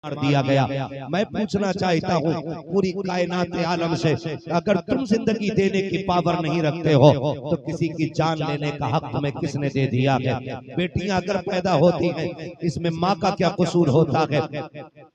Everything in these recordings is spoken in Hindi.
मार दिया गया। मैं पूछना चाहता हूँ पूरी कायनात आलम से, अगर तुम जिंदगी देने की पावर नहीं रखते हो तो किसी की जान लेने का हक तुम्हें किसने दे दिया है? बेटियां अगर पैदा होती हैं इसमें माँ का क्या कसूर होता है?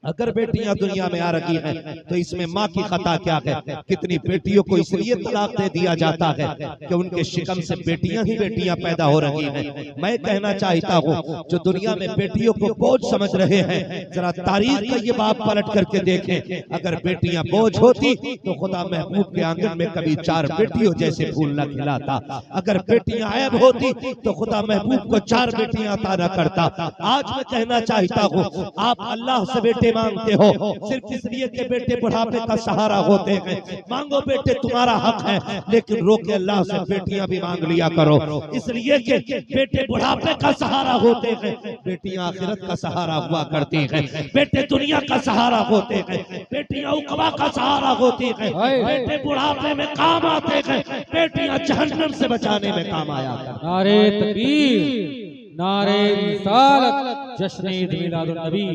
अगर बेटियां दुनिया में आ रही हैं तो इसमें माँ की खता क्या है? कितनी बेटियों को इसलिए तलाक दे दिया जाता है कि उनके शिकम से बेटियां ही बेटियां पैदा हो रही हैं। मैं कहना चाहता हूँ जो दुनिया में बेटियों को बोझ समझ रहे हैं, जरा तारीख का ये बात पलट करके देखें। अगर बेटियां बोझ होती तो खुदा महबूब के आंगन में कभी 4 बेटियों जैसे फूल न खिलाता। अगर बेटियां ऐब होती तो खुदा महबूब को 4 बेटियां अता न करता। आज मैं कहना चाहता हूँ आप अल्लाह से बेटे मांगते हो सिर्फ इसलिए कि बेटे बुढ़ापे का सहारा होते हैं। मांगो बेटे, तुम्हारा हक है, लेकिन रोके अल्लाह से बेटियां भी मांग लिया करो, इसलिए कि बेटे बुढ़ापे का सहारा होते हैं, बेटियां आखिरत का सहारा हुआ करती हैं। बेटे दुनिया का सहारा होते हैं, बेटियां उकबा का सहारा होती हैं। बेटे बुढ़ापे में काम आते हैं, बेटियां जहन्नम से बचाने में काम आया करती। नारे तकबीर, नारे रिसालत, जश्न ईद मिलादुन नबी।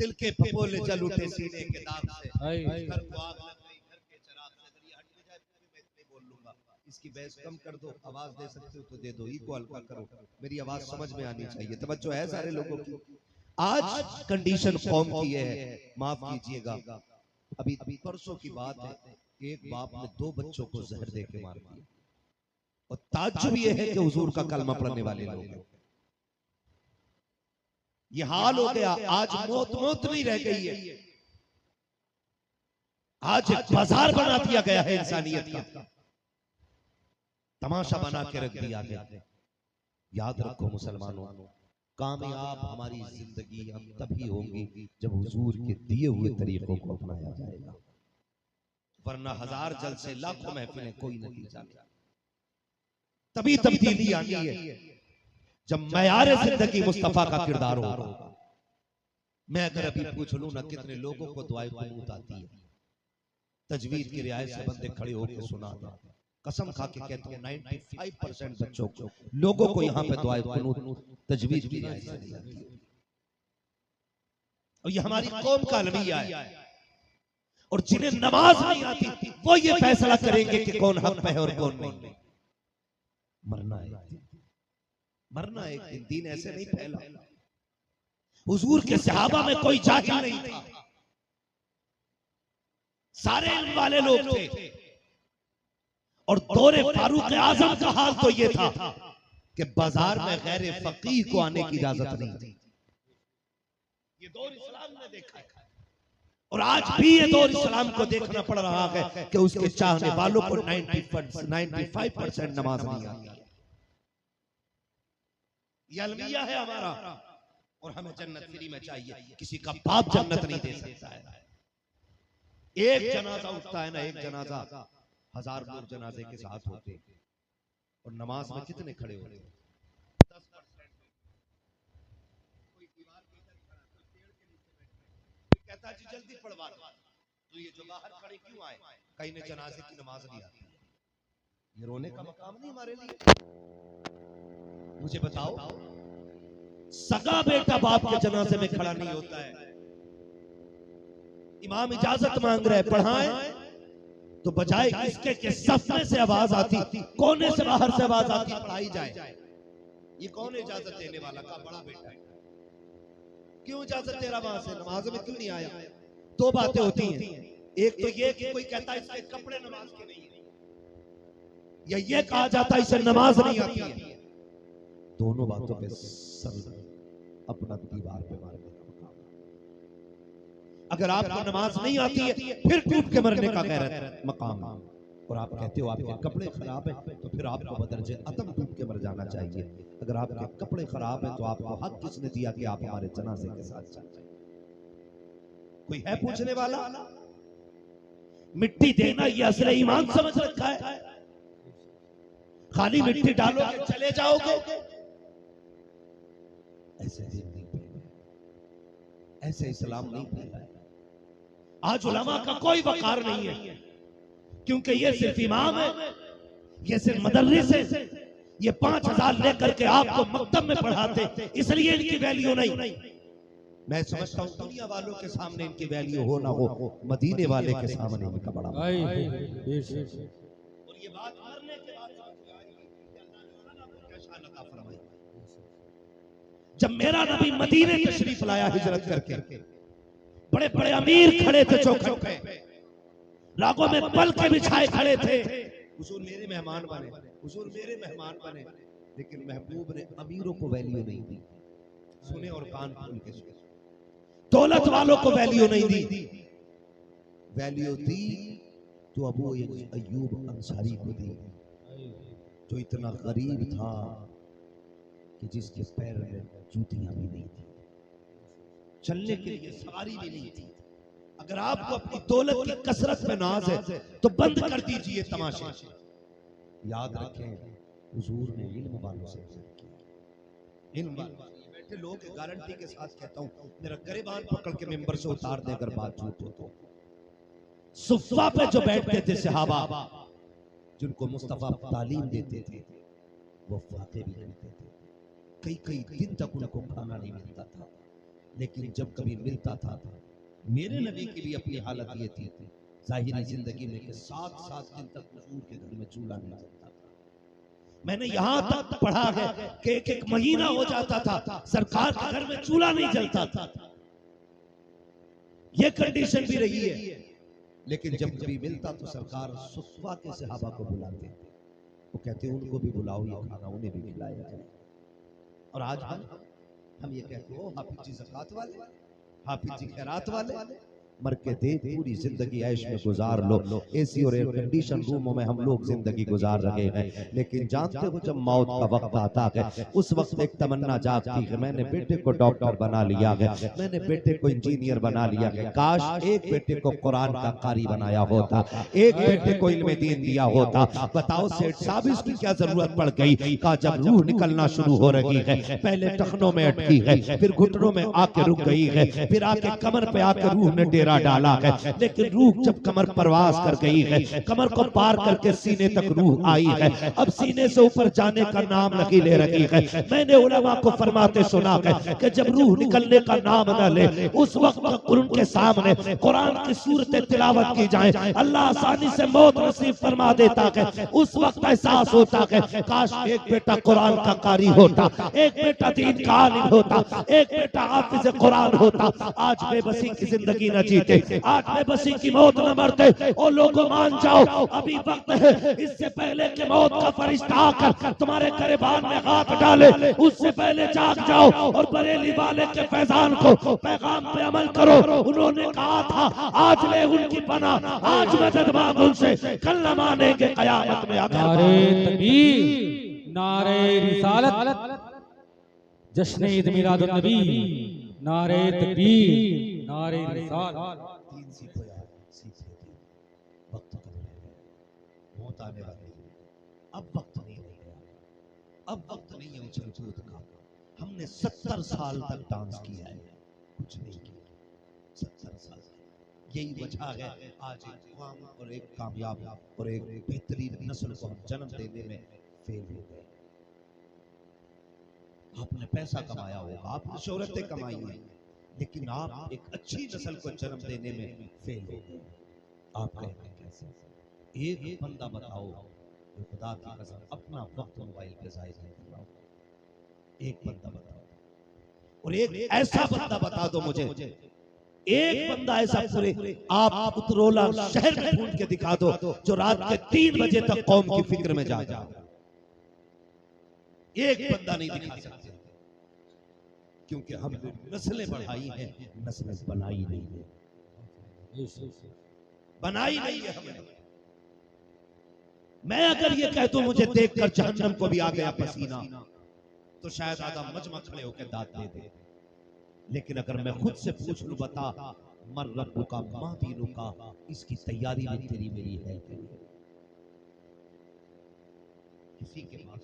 दिल के फपोले जल उठे सीने के दाग से, घर को आग लग गई घर के चिराग से। जरा हट के जाए, मैं इतने बोल लूंगा, इसकी बहस कम कर दो, आवाज दे सकते हो तो दे दो, इको हल्का करो, मेरी आवाज समझ में आनी चाहिए। तवज्जो है सारे लोगों की। आज कंडीशन कौम की है, माफ कीजिएगा, अभी परसों की बात है, एक बाप ने 2 बच्चों को जहर दे के मार दिया, और ताज्जुब ये है कि हुजूर का कलमा पढ़ने वाले लोग हैं। ये हाल हो गया। आज मौत नहीं रह गई है, आज एक बाजार बना दिया गया है इंसानियत का, तमाशा बना के रख दिया गया। याद रखो मुसलमानों, कामयाब हमारी जिंदगी हम तभी होंगी जब हुजूर के दिए हुए तरीकों को अपनाया जाएगा, वरना 1000 जलसे लाखों महफिलें कोई नतीजा नहीं। तभी तब्दीली आनी है जब मयारे जिंदगी मुस्तफा का किरदार होगा। मैं अगर अभी पूछ लूं ना कितने लोगों को दुआए कुनूत आती है, तजवीज की रियायत से बंदे खड़े होकर सुनाते, कसम खा के कहता हूं 95% बच्चों को, लोगों को यहाँ पे दुआए कुनूत तजवीज की रियायत से नहीं आती। और ये हमारी कौम का अलमिया है, और जिन्हें नमाज नहीं आती वो ये फैसला करेंगे कि कौन हक पे है और कौन नहीं। मरना है, मरना एक दिन, दीन ऐसे नहीं फैला। हुजूर के सहाबा में कोई जाहिल नहीं था, सारे इल्म वाले लोग थे। और दौरे फारूक आजम का हाल तो ये था कि बाजार में गैर फकीह को आने की इजाजत नहीं थी। ये दौर इस्लाम ने देखा है, और आज भी ये दौर इस्लाम को देखना पड़ रहा है कि उसके चाहने वालों को 95% नमाज नहीं आती। ये अलमिया है हमारा, और हमें जन्नत फ्री में चाहिए। किसी का बाप जन्नत नहीं दे सकता है। एक जनाजा उठता है ना, एक जनाजा 1000 लोग जनाजे के साथ होते, और नमाज में कितने खड़े होते? 10%। कोई दीवार के इधर खड़ा, कोई पेड़ के नीचे बैठा, कोई कहता जी जल्दी पढ़वा दो, तो ये जो बाहर खड़े क्यों आए? कहीं ने जनाजे की नमाज नहीं आती। ये रोने का मकाम नहीं हमारे लिए। मुझे बताओ, सगा बेटा बाप के जनाजे में खड़ा नहीं होता है, इमाम इजाजत मांग रहे पढ़ाएं, तो बजाय इसके के सफ में से आवाज आती, कोने से बाहर से आवाज आती, पढ़ाई जाए। ये कौन इजाजत देने वाला? का बड़ा बेटा है, क्यों इजाजत दे रहा वहां से? नमाज में क्यों नहीं आया? 2 बातें होती हैं, एक तो ये कि कोई कहता है इसके कपड़े नमाज के नहीं है, या ये कहा जाता है इसे नमाज नहीं आती है। दोनों बातों पे सर अपना दीवार पे मारने का मकाम। अगर आपको नमाज नहीं आती है फिर टूट के मरने का गैरत मकाम है, और आप कहते हो आपके कपड़े खराब हैं तो फिर आपको बदरजे अदम टूट के मर जाना चाहिए। अगर आपके कपड़े खराब हैं तो आपको हक किसने दिया कि आप हमारे जनाजे के साथ चलें? कोई है पूछने वाला? मिट्टी देना ये असले ईमान समझ रखा है। खाली मिट्टी डालोगे चले जाओगे, ऐसे दिन नहीं फैला, ऐसे इस्लाम नहीं फैला। आज उलमा का कोई वकार नहीं है, क्योंकि ये सिर्फ इमाम है, ये सिर्फ मदरस है, ये 5000 लेकर के आपको मकतब में पढ़ाते, इसलिए इनकी वैल्यू नहीं। मैं समझता हूँ दुनिया वालों के सामने इनकी वैल्यू हो ना हो, मदीने वाले के सामने इनका बड़ा भाई और ये बात करने के बाद फरमाई, जब मेरा नबी मदीने तशरीफ लाया हिजरत करके, बड़े बड़े अमीर खड़े थे चौखट पे, रागों में पल के बिछाए खड़े थे, हुजूर मेरे मेहमान बने, हुजूर मेरे मेहमान बने, लेकिन महबूब ने अमीरों को वैल्यू नहीं दी। सुने और कान खोल के सुने, दौलत वालों को वैल्यू नहीं दी, वैल्यू दी तो अबू अय्यूब अंसारी को दी, जो इतना गरीब था कि जिसके पैर में जूतियां भी नहीं थी, चलने के लिए सवारी भी नहीं थी। अगर आपको अपनी दौलत की कसरत में नाज है तो बंद कर दीजिए तमाशे। याद रखें हुजूर ने इल्म वालों से किया, इल्म बैठे लोग गारंटी के साथ कहता हूं, मेरा गरेबान पकड़ के मेंबर से उतार दे अगर बात झूठ हो तो। सुफ़ा पे जो बैठते थे सहाबा, जिनको मुस्तफा तालीम देते थे, वो फाते भी करते थे, कई कई दिन तक उनको खाना नहीं मिलता था, लेकिन जब कभी मिलता था, मेरे नबी की भी अपनी हालत ये थी जाहिरी जिंदगी में कि 7-7 दिन तक हुजूर के घर में चूल्हा नहीं जलता था। मैंने यहां तक पढ़ा है कि एक महीना हो जाता था सरकार के घर में चूल्हा नहीं जलता था। ये कंडीशन भी रही है, लेकिन जब कभी मिलता तो सरकार सुफ़ा के सहाबा को बुलाते, वो कहते उनको भी बुलाओ, ये खाना उन्हें भी खिलाया जाए। और आज हम ये कहते हो हाफिज जी ज़कात वाले, हाफिज जी खैरात वाले, मर के दे पूरी जिंदगी ऐश में गुजार लो। एसी और एयर कंडीशन रूमों में हम लोग जिंदगी गुजार रहे हैं, लेकिन जानते हो जब मौत का वक्त आता है उस वक्त एक तमन्ना जागती है, मैंने बेटे को डॉक्टर बना लिया है, मैंने बेटे को इंजीनियर बना लिया है, काश एक बेटे को कुरान का कारी बनाया होता, एक बेटे को इल्म दीन दिया होता। बताओ सेठ साहब इसकी क्या जरूरत पड़ गई? कहा जब रूह निकलना शुरू हो रही है, पहले टखनों में अटकी है, फिर घुटनों में आके रुक गई है, फिर आके कमर पे आके रूह ने डेरा डाला है, लेकिन रूह जब कमर परवास कर गई है, कमर को पार करके सीने तक रूह आई है, अब सीने से ऊपर जाने का नाम नहीं ले रही है। मैंने उलमा को फरमाते सुना है कि जब रूह निकलने का नाम न ले उस वक्त उनके सामने कुरान की सूरतें तिलावत की जाए, अल्लाह आसानी से मौत नसीब फरमा देता है। उस वक्त एहसास होता है काश एक बेटा कुरान का कारी होता, एक बेटा दीन का आलिम होता, एक बेटा हाफिज कुरान होता। आज बेबसी की जिंदगी न जीते, आज बेबसी की मौत न मरते। ओ लोगों मान जाओ, अभी वक्त है, इससे पहले कि मौत का फरिश्ता आकर तुम्हारे गिरबान में हाथ डाले, उससे पहले जाग जाओ और बरेली वाले के फैजान को पैगाम पे अमल करो। उन्होंने कहा था आज ले उनकी पना, आज मदद मांग उनसे, कल न मानेंगे कयामत में। नारे तकबीर, नारे रिसालत, जश्न ईद मिलादुन नबी, नारे तकबीर, नारे रिसालत। वक्त मौत आने वाली, अब वक्त नहीं रह गया, अब वक्त नहीं है उछल कूद का। हमने 70 साल तक डांस किया है, कुछ नहीं किया 70 साल। यही वजह है आज एक कौम और एक कामयाब और एक बेहतरीन नस्ल को हम जन्म देने में फेल हो गए। आपने पैसा कमाया होगा, आपने शोहरतें कमाई हैं, लेकिन आप एक अच्छी नस्ल को जन्म देने में फेल हो गए। आप कहते हैं कैसे? एक बंदा बताओ जो खुदा की कसम अपना वक्त मोबाइल पे जाहिर नहीं कर रहा हो, एक बंदा बताओ, और एक ऐसा बंदा बता दो मुझे, एक बंदा ऐसा पूरे आप उतरोला शहर में ढूंढ के दिखा दो जो रात के 3 बजे तक कौम की फिक्र में जागा। एक बंदा नहीं दिखा सकते, क्योंकि हमने नस्लें बढ़ाई हैं, नस्लें बनाई नहीं है, बनाई नहीं है हमने। मैं अगर ये कह दूं मुझे देखकर जहन्नम को भी आ गया पसीना, तो शायद आधा मजमा खड़े होकर दाद दे दे। लेकिन अगर मैं खुद से पूछ लूं बता मर रब्बु का मां दीनू का, इसकी तैयारी में तेरी मेरी है कि नहीं? किसी के पास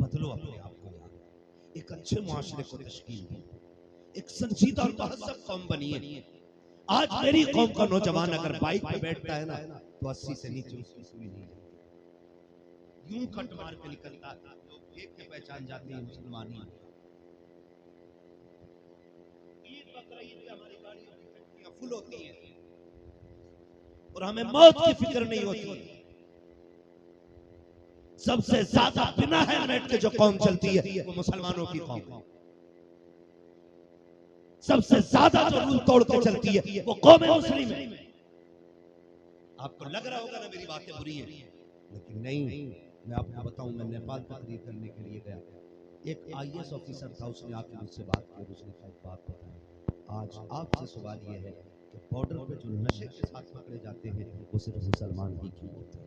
बदलो अपने आप को यार, एक अच्छे मुआशरे को तश्कील दी, एक संजीदा और महज़्ज़ब कौम बनिए। आज मेरी कौम का नौजवान अगर बाइक पे बैठता है ना तो 80 से नीचे उसकी सुई नहीं जाती, यूं कट मार के निकलता है, लोग देख के पहचान जाते हैं मुसलमानी। हमारी गाड़ियों की टंकियां फुल होती हैं और हमें मौत की फिक्र नहीं होती। सबसे ज्यादा बिना हेलमेट के जो कौम चलती है वो मुसलमानों की कौम है। सबसे ज्यादा जो रूल तोड़ के चलती है वो कौम मुस्लिम है। आपको लग रहा होगा ना मेरी बातें बुरी हैं, लेकिन नहीं। मैं आपको बताऊं, मैं नेपाल तकरीर करने के लिए गया, एक IAS ऑफिसर था, उसने आके मुझसे बात की और उसने कहा एक बात बताई, आज आपसे सवाल यह है कि बॉर्डर पे जो नशे के साथ पकड़े जाते हैं वो सिर्फ मुसलमान ही क्यों होते हैं।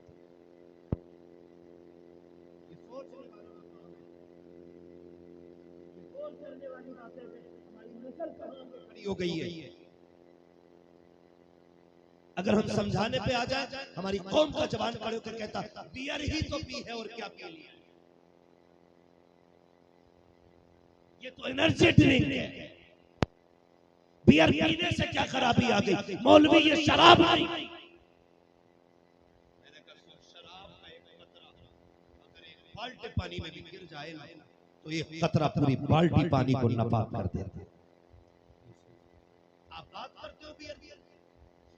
खड़ी हो गई है। अगर हम समझाने पे आ जाए, हमारी कौम का जवान खड़े होकर कहता बियर ही तो पी है और क्या पी लिया, ये तो एनर्जी ड्रिंक है, बियर पीने से क्या खराबी आ गई, मौलवी ये शराब नहीं। मैंने कहा शराब का एक कतरा अगर एक बाल्टी पानी में भी गिर जाए ना तो ये कतरा पूरी बाल्टी पानी को नापाक कर देता है। आप बात करते हो बियर,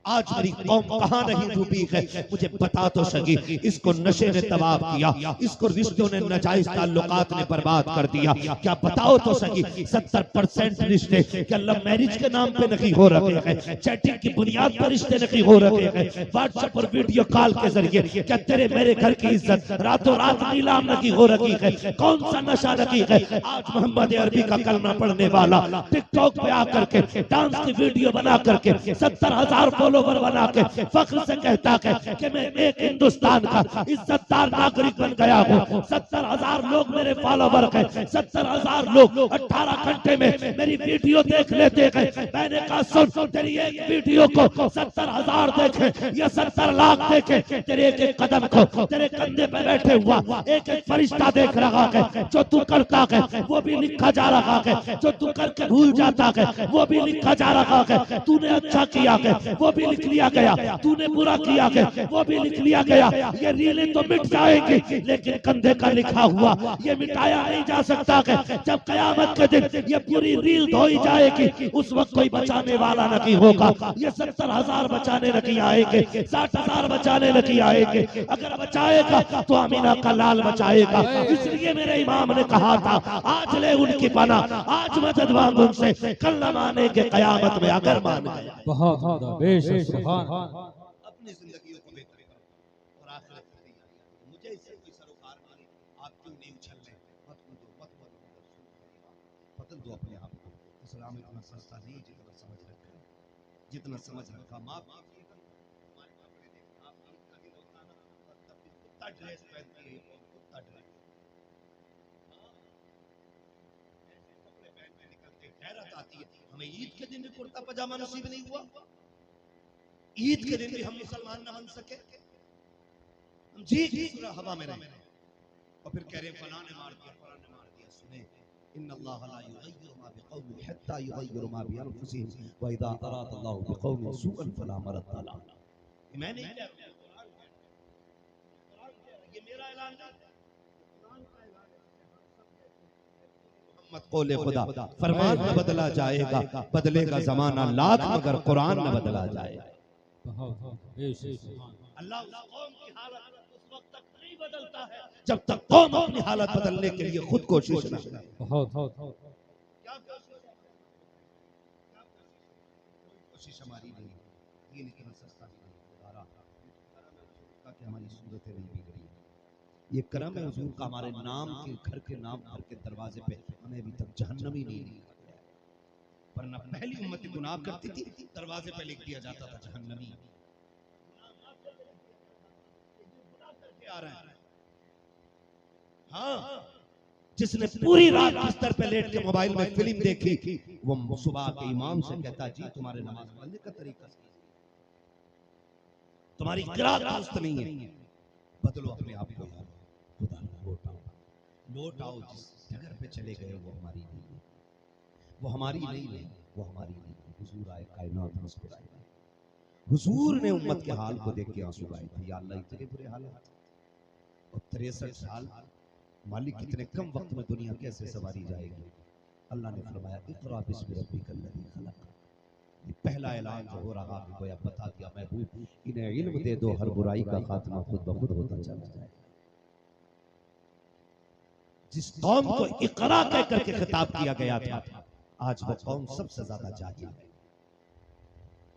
आज मेरी कौम कहां नहीं डूबी है, मुझे बता तो सकी। इसको नशे ने तबाह किया, इसको रिश्तों ने, नाजायज ताल्लुकात ने बर्बाद कर दिया। क्या बताओ तो सकी 70% रिश्ते क्या लव मैरिज के नाम पे नहीं हो रखे हैं, चैटिंग की बुनियाद पर रिश्ते नहीं हो रखे हैं, व्हाट्सएप और वीडियो कॉल के जरिए क्या तेरे मेरे घर की इज्जत रातों रात नीलाम नहीं हो रखी है। कौन सा नशा रखी है। आज मोहम्मद अरबी का कलमा पढ़ने वाला टिकटॉक पे आकर के डांस की वीडियो बना करके 70,000 फॉलोवर बना के फख्र से कहता है कि मैं एक हिंदुस्तान का इज्जतदार नागरिक बन गया हूँ। 70,000 लोग मेरे फॉलोवर हैं, 70,000 लोग 18 घंटे में मेरी वीडियो देख लेते हैं। मैंने कहा सुन, तेरी एक वीडियो को 70,000 देखे या 70 लाख देखे, तेरे एक कदम को तेरे कंधे पे बैठे हुआ एक एक फरिश्ता देख रहा है। जो तू करता है वो भी लिखा जा रहा है, जो तू करके भूल जाता है वो भी लिखा जा रहा है। तूने अच्छा किया है वो भी लिख लिया गया, तूने बुरा किया है वो भी लिख लिया गया। ये रीलें तो मिट जाएंगी लेकिन कंधे का लिखा हुआ ये मिटाया नहीं जा सकता है। जब कयामत के दिन ये पूरी रील धोई जाएगी उस वक्त कोई बचाने वाला नहीं होगा। ये 70,000 बचाने नहीं आएंगे, 60,000 बचाने नहीं आएंगे। अगर बचाएगा तो अमीना का लाल बचाएगा। इसलिए मेरे इमाम ने कहा था आज ले उनकी पना, आज मदद मांग उनसे, कल न मानेंगे कयामत में अगर मान गए। बहुत बेशक सुभान। अपनी जिंदगियों को बेहतर करो और आखिरत की तैयारी। मुझे इससे कोई सरोकार मारे, आप क्यों नहीं उछल रहे, मत कूदो, मत बदल दो अपने आप को। इस्लाम इतना सस्ता नहीं जितना समझ रखा है, जितना समझ रखा। माफ कीजिएगा, हमारे कपड़े देखिए, आप ईद का दिन होता ना तब भी कुत्ता ड्रेस पहनती है, कुत्ता ड्रेस, ऐसे कपड़े पहन के निकलते, गैरत आती है। हमें ईद के दिन भी कुर्ता पजामा नसीब नहीं हुआ, ईद के दिन भी हम मुसलमान न बन सके। हम जी हवा में रहे और फिर कह रहे फलां ने मार दिया, फलां ने मार दिया। सुने इन्नल्लाह ला युगय्यिरु मा बिक़ौमिन हत्ता युगय्यिरु मा बिअनफुसिहिम व इज़ा अरादल्लाहु बिक़ौमिन सूअन फला मरद्द लहु। मैं नहीं कह रहा, कुरान कह रहा है, ये मेरा ऐलान नहीं, कुरान का ऐलान है। मोहम्मद कौले खुदा, फरमान न बदला जाएगा, बदलेगा जमाना लाख मगर कुरान न बदला जाएगा। अल्लाह उस कौम की हालत उस वक्त तक नहीं बदलता है जब तक कौम अपनी हालत बदलने के लिए खुद कोशिश न करे। क्या कोशिश हमारी नहीं, दीन इतना सस्ता नहीं कि हमारी सूरतें नहीं बिगड़ी। ये करम है हुजूर का हमारे नाम के घर के नाम घर के दरवाजे पे हमें अभी तक जहन्नम ही नहीं लिखा गया, वरना पहली उम्मत गुनाह करती थी दरवाजे पे लिख दिया जाता था जहन्नमी। आ रहा है हाँ, जिसने पूरी रात बिस्तर पे लेट के मोबाइल में फिल्म देखी वो सुबह के इमाम से कहता जी तुम्हारे नमाज पढ़ने का तरीका तुम्हारी किरात दुरुस्त नहीं है, बदलो अपने आप को यार, खुदा लौट आओ जिस जगह पे चले गए वो हमारी नहीं है, वो हमारी नहीं है, वो हमारी नहीं है। हुजूर आए कायनात मुस्कुराए, हुजूर ने उम्मत के हाल को देख के आंसू गाए थे, या अल्लाह इतने बुरे हालात और 63 साल मालिक कितने कम वक्त में दुनिया कैसे सवारी जाएगी। अल्लाह ने फरमाया इक़रा बिस्मि रब्बिकल लज़ी खलक़, पहला ऐलान जो हो रहा है गोया बता दिया महबूब, इन्हें इल्म दे दो, हर बुराई का खात्मा खुद ब खुद होता चला जाए। जिस कौम को इकरा कह करके खिताब किया गया था, आज वो कौम सबसे ज्यादा जाहिल है,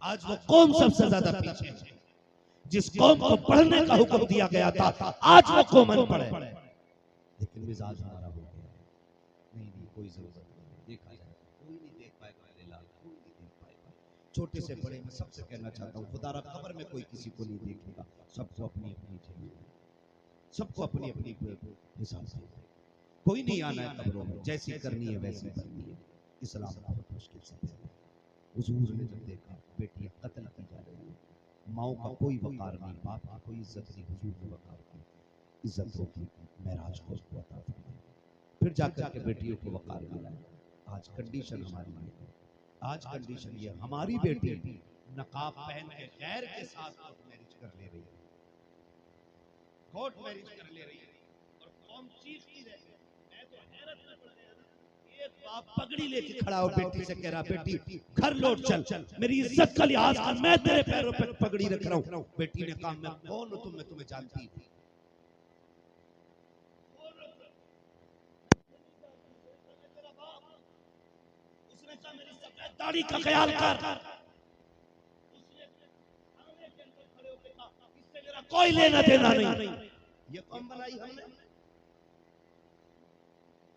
आज वो कौम सबसे ज्यादा पीछे है। जिस कौम को पढ़ने का हुक्म दिया गया था, आज वो कौम अनपढ़ है। लेकिन मिजाज हमारा हो गया, नहीं कोई जरूरत नहीं, देखा जाए कोई नहीं देख पाएगा, मेरे लाल कोई नहीं देख पाएगा। छोटे से बड़े मैं सबसे कहना चाहता हूँ, खुदारा कब्र में कोई किसी को नहीं देखेगा, सबको अपनी अपनी चाहिए, सबको अपनी अपनी हिसाब से। कोई नहीं आना है कब्रों में, जैसी करनी है वैसी करनी है। इस्लाम बहुत मुश्किल से हुजूर ने जब देखा बेटियां कत्ल की जा रही है, माओ का कोई वकार नहीं, बाप की कोई इज्जत नहीं, हुजूर ने वकार की, इज्जत होगी महराज को उसको अता फरमाया, फिर जाकर के बेटियों को वकार मिला। आज कंडीशन हमारी है, आज कंडीशन ये, हमारी बेटी नकाब पहन के गैर के साथ कोर्ट मैरिज कर ले रही है, कोर्ट मैरिज कर ले रही है, और कौम चीखती रहती है। मैं तो हैरत में पड़ गया ना, एक बाप पगड़ी लेके खड़ा हो बेटी से कह रहा, बेटी घर लौट चल, मेरी इज्जत का लिहाज कर, मैं तेरे पैरों पे पगड़ी रख रहा हूं। बेटी ने कहा मैं कौन हूं, मैं तुम्हें जानती थी। उसने कहा मेरी सफेद दाढ़ी का ख्याल कर, इससे मेरा कोई लेना देना नहीं। ये कौम बनाई हमने,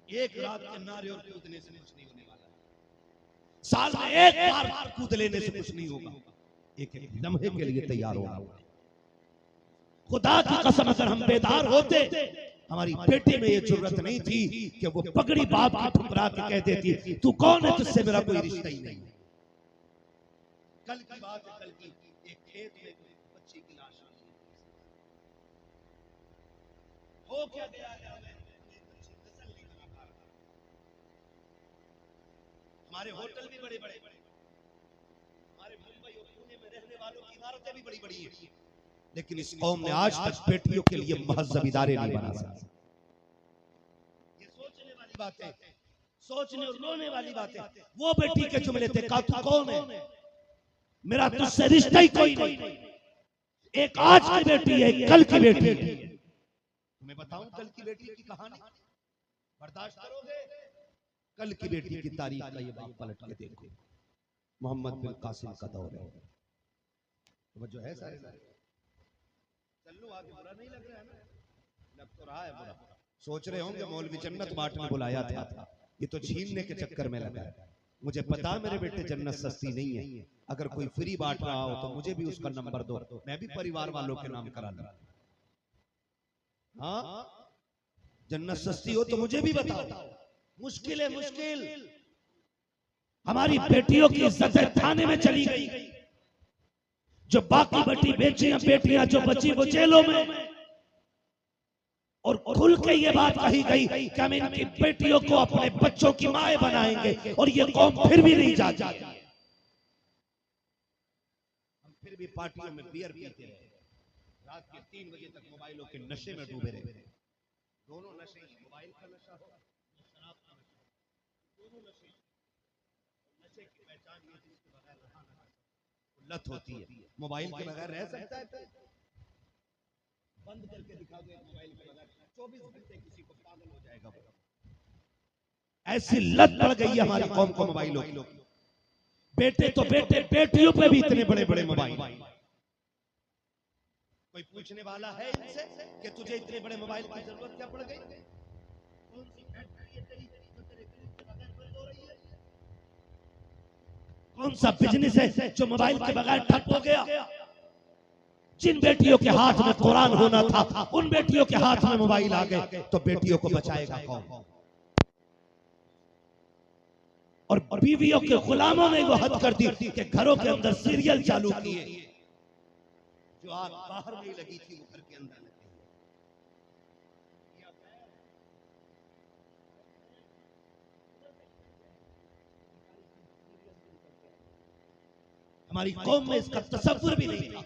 एक रात के नारे और कूदने से कुछ नहीं होने वाला, साल में एक बार कूद लेने से कुछ नहीं होगा, एक एक लम्हे के लिए तैयार होगा। खुदा की कसम अगर हम बेदार होते, हमारी बेटी में ये जरूरत नहीं थी कि वो पगड़ी बाप की ठुकरा के कह देती तू कौन है, तुझसे मेरा कोई रिश्ता ही नहीं। कल की बात है, कल की एक खेत में बच्ची की लाश हो क्या गया है, हमारे होटल भी बड़े बड़े, हमारे मुंबई और पुणे में रहने वालों की इमारतें भी बड़ी बड़ी हैं, लेकिन इस कौम ने आज तक बेटियों के लिए महज़ब इदारे नहीं बना सकी। ये सोचने वाली बात है, सोचने और रोने वाली बात है। वो बेटी के जुमले थे, का तू कौन है, मेरा तुझसे रिश्ता ही कोई नहीं। एक आज की बेटी है, कल की बेटी है। तुम्हें बताऊं कल की बेटी की कहानी, बर्दाश्त करोगे? कल की बेटी की तारीख का ये बाप पलट के देखो, मोहम्मद बिन कासिम का दौर है, तो जो है सारे चल लो आगे, बुरा नहीं लग रहा है ना, लग तो रहा है बुरा। सोच रहे होंगे मौलवी जन्नत बांटने बुलाया था, ये तो छीनने के चक्कर में लगा है। मुझे पता मेरे बेटे जन्नत सस्ती नहीं है, अगर कोई फ्री बांट रहा हो तो मुझे भी उसका नंबर दो, मैं भी परिवार वालों के नाम करा लूं। हाँ, जन्नत सस्ती हो तो मुझे भी बताओ। मुश्किल है, मुश्किल। हमारी बेटियों की इज्जत थाने में चली गई, जो बाकी बटी बेटियां जो बची वो जेलों में, और खुल के ये बात कही गई कि हम इनकी बेटियों को अपने बच्चों की माएं बनाएंगे, और ये कौम फिर भी नहीं जाती। हम फिर भी पार्टियों में बियर पीते रहे, रात के 3 बजे तक मोबाइलों के नशे में डूबे रहे। दोनों नशे, मोबाइल का नशा हो, शराब का नशा, दोनों नशे। नशे की पहचान ये जिसके बगैर रहा ना लत होती है। मोबाइल के बगैर रह सकता है? बंद करके दिखा दो मोबाइल के बगैर, 24 घंटे किसी को पागल हो जाएगा। ऐसी लत पड़ गई है हमारी कौम को मोबाइलों की। बेटे तो बेटे, बेटियों पे भी इतने बड़े बड़े मोबाइल। कोई पूछने वाला है इनसे कि तुझे इतने बड़े मोबाइल की जरूरत क्या पड़ गई? कौन सी फैक्ट्री है तेरी जो तेरे क्लिक के बगैर बंद हो रही है? कौन सा बिजनेस है जो मोबाइल के बगैर ठप हो गया? जिन बेटियों के हाथ में कुरान होना था, उन बेटियों के हाथ में मोबाइल आ गए, तो बेटियों को बचाएगा कौन? और बीवियों के गुलामों ने वो हद कर दी कि घरों के अंदर सीरियल चालू किए, जो आग बाहर नहीं लगी थी वो घर के अंदर लगी। हमारी कौम में इसका तसव्वुर भी नहीं था।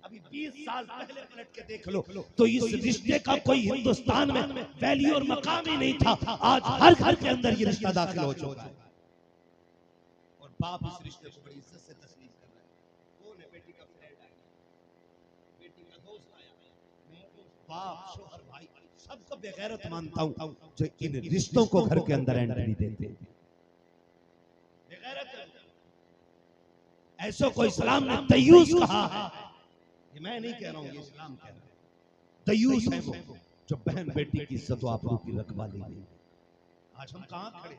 अभी 20 साल पहले पलट के देख लो तो इस रिश्ते का कोई हिंदुस्तान में वैल्यू और मकाम ही नहीं था। आज हर घर के अंदर ये रिश्ता दाखिल हो चुका है, और बाप इस रिश्ते को बड़ी इज्जत से तस्लीम कर रहा है। कौन है? बेटी का फ्रेंड आया, बेटी का दोस्त आया, मैं बाप शोहर भाई सबको बेगैरत मानता हूं जो इन रिश्तों को घर के अंदर एंट्री देते हैं। बेगैरत ऐसो को इस्लाम ने तय्यूस कहा है। ये मैं नहीं कह रहा हूं, ये इस्लाम कह रहा है। तय्यूस है वो जो बहन बेटी की इज्जत व आबरू की रखवाली नहीं। आज हम कहां खड़े,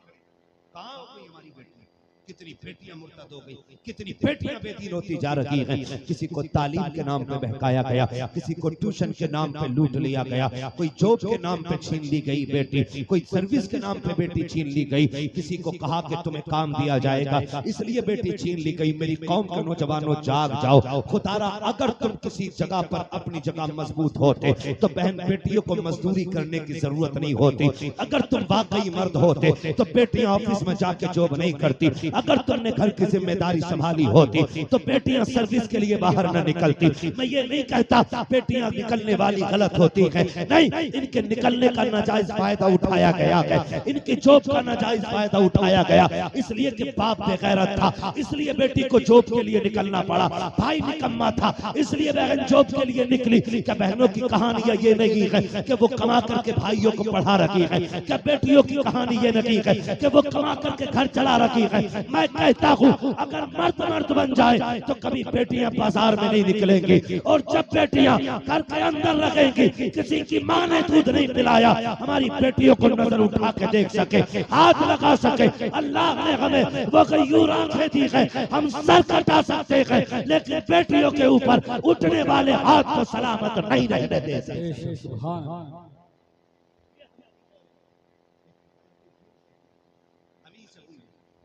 कहां हो गई हमारी बेटी? कितनी बेटियां मुर्तद हो गई, कितनी बेटियां बेदीन होती जा रही हैं। किसी को तालीम के नाम पे बहकाया गया, किसी को ट्यूशन के नाम पे लूट लिया गया, कोई जॉब के नाम पे छीन ली गई बेटी, कोई सर्विस के नाम पे बेटी छीन ली गई, किसी को कहा कि तुम्हें काम दिया जाएगा इसलिए बेटी छीन ली गई। मेरी कौम के नौजवानों जाग जाओ, खुदारा अगर तुम किसी जगह पर अपनी जगह मजबूत होते तो बहन बेटियों को मजदूरी करने की जरूरत नहीं होती। अगर तुम वाकई मर्द होते तो बेटियां ऑफिस में जाके जॉब नहीं करती। अगर तुमने घर की जिम्मेदारी संभाली होती तो बेटियां सर्विस के लिए बाहर न निकलती। मैं ये नहीं कहता बेटियां निकलने वाली गलत होती हैं, नहीं, इनके निकलने का नाजायज फायदा उठाया गया है, इनकी जॉब का नाजायज फायदा उठाया गया इसलिए कि बाप बेगैरत था इसलिए बेटी को जॉब के लिए निकलना पड़ा, भाई निकम्मा था इसलिए बहन जॉब के लिए निकली। क्या बहनों की कहानियां ये नहीं है कि वो कमा करके भाइयों को पढ़ा रखी है? क्या बेटियों की कहानी ये नहीं है कि वो कमा करके घर चला रखी है? मैं कहता हूँ अगर मर्द मर्द बन जाए तो कभी बेटियां बाजार में नहीं निकलेंगी, और जब बेटियां घर के अंदर रहेंगी, किसी की माँ ने दूध नहीं पिलाया, हमारी बेटियों को नजर उठा के देख सके, हाथ लगा सके। अल्लाह ने हमें वो गयूर आंखें दी है, हम सर कटा सकते हैं लेकिन बेटियों के ऊपर उठने वाले हाथ को सलामत नहीं रहने दे सकते। सुभान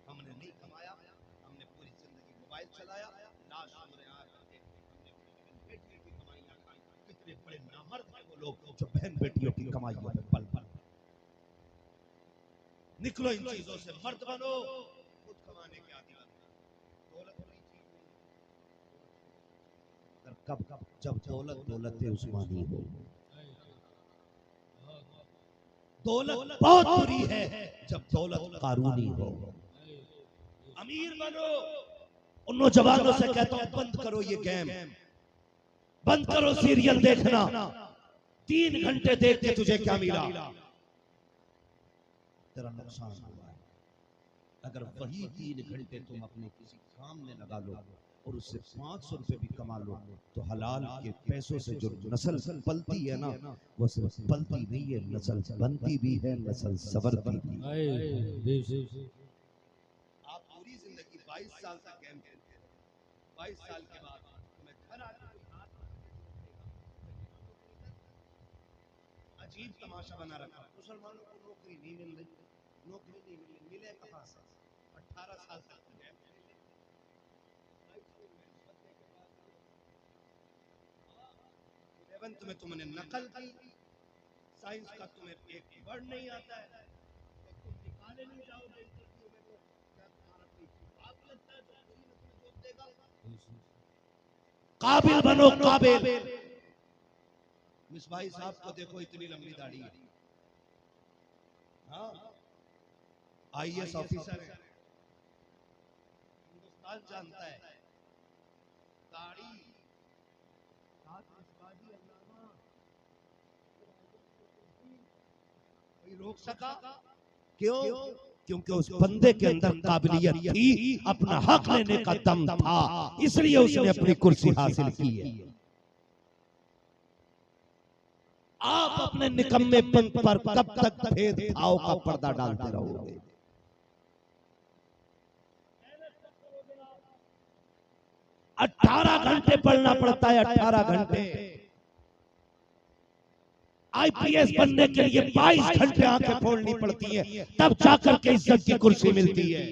हमने नहीं कमाया, हमने पूरी जिंदगी मोबाइल चलाया, लाश हमने बेटियों की कमाइयां खाई। कितने बड़े नामर्द हैं वो लोग जो बहन बेटियों की कमाइयों में पल पल। निकलो इन चीजों से, मर्द बनो, खुद कमाने के आदि बनो। दौलत बड़ी चीज नहीं, कब कब जब दौलत दौलत उस्मानी हो। दौलत बहुत बुरी है जब दौलत कानूनी हो। अमीर बनो, उन नौजवानों से कहता हूं बंद करो ये गेम, बंद करो सीरियल देखना। 3 घंटे देख के तुझे क्या मिला? तेरा नुकसान हुआ है। अगर वही 3 घंटे तुम अपने किसी काम में लगा लो और उससे 500 रुपए भी कमा लो तो हलाल के पैसों से जो नस्ल पलती है ना, वो सिर्फ पलती नहीं है, नस्ल बनती भी है, नस्ल संवरती भी है। आप पूरी जिंदगी 22 साल तक गेम खेलते हैं, 22 साल के बाद तुम्हें घर आके कोई हाथ अजीब तमाशा बना रखा। मुसलमानों को नौकरी नहीं मिल रही, नौकरी नहीं मिल रही, मिले कहां से? 18 साल तक गेम खेले, 11th में तुमने नकल की, साइंस का तुम्हें एक वर्ड नहीं आता है, तो तुम निकाले नहीं जाओगे इंटरव्यू में, तो क्या तुम्हारा कोई बाप लगता है जो कोई ना तुम्हें जॉब देगा? काबिल बनो, काबिल। मिसबाही साहब को देखो, इतनी लंबी दाढ़ी है, हाँ, IAS ऑफिसर है, हिंदुस्तान जानता है। दाढ़ी कोई रोक सका? क्यों? क्योंकि उस बंदे के अंदर काबिलियत थी, अपना हक लेने का दम था, इसलिए उसने अपनी कुर्सी हासिल की है। आप अपने निकम्मेपन पर कब तक भेदभाव का पर्दा डालते रहोगे? 18 घंटे पढ़ना पड़ता है, 18 घंटे। IPS बनने के लिए 22 घंटे आंखें फोड़नी पड़ती है, तब जाकर के इज्जत की कुर्सी मिलती है।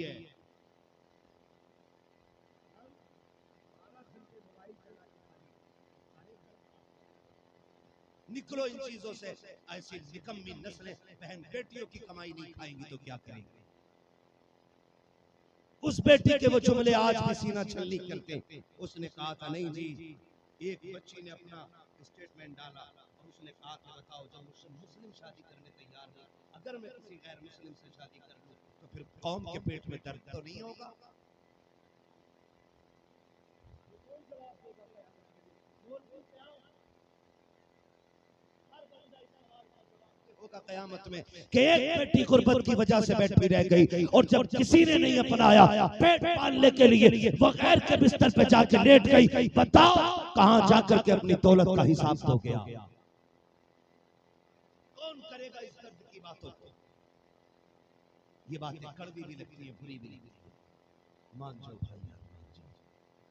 निकलो इन चीजों से। ऐसी निकम्मी नस्लें बहन बेटियों की कमाई नहीं खाएंगी तो क्या करेंगे? उस बेटी के वो जुमले आज भी सीना छलनी करते। उसने कहा था, नहीं जी, एक बच्ची ने अपना स्टेटमेंट डाला और उसने कहा कि बताओ, जब मुझसे मुस्लिम शादी करने तैयार नहीं, अगर मैं किसी गैर मुस्लिम से शादी कर लूं तो फिर कौम के पेट में दर्द तो नहीं होगा? होगा कयामत में कि एक बेटी गुर्बत की वजह से बैठी रह गई और जब किसी ने नहीं अपनाया पेट पालने के लिए बगैर के बिस्तर पे जाके लेट गई। बताओ कहां जाकर के अपनी दौलत का हिसाब दो गया? कौन करेगा इस दर्द की बातों को? ये बातें कड़वी भी लगती है, बुरी भी लगती है। मान जाओ भाई,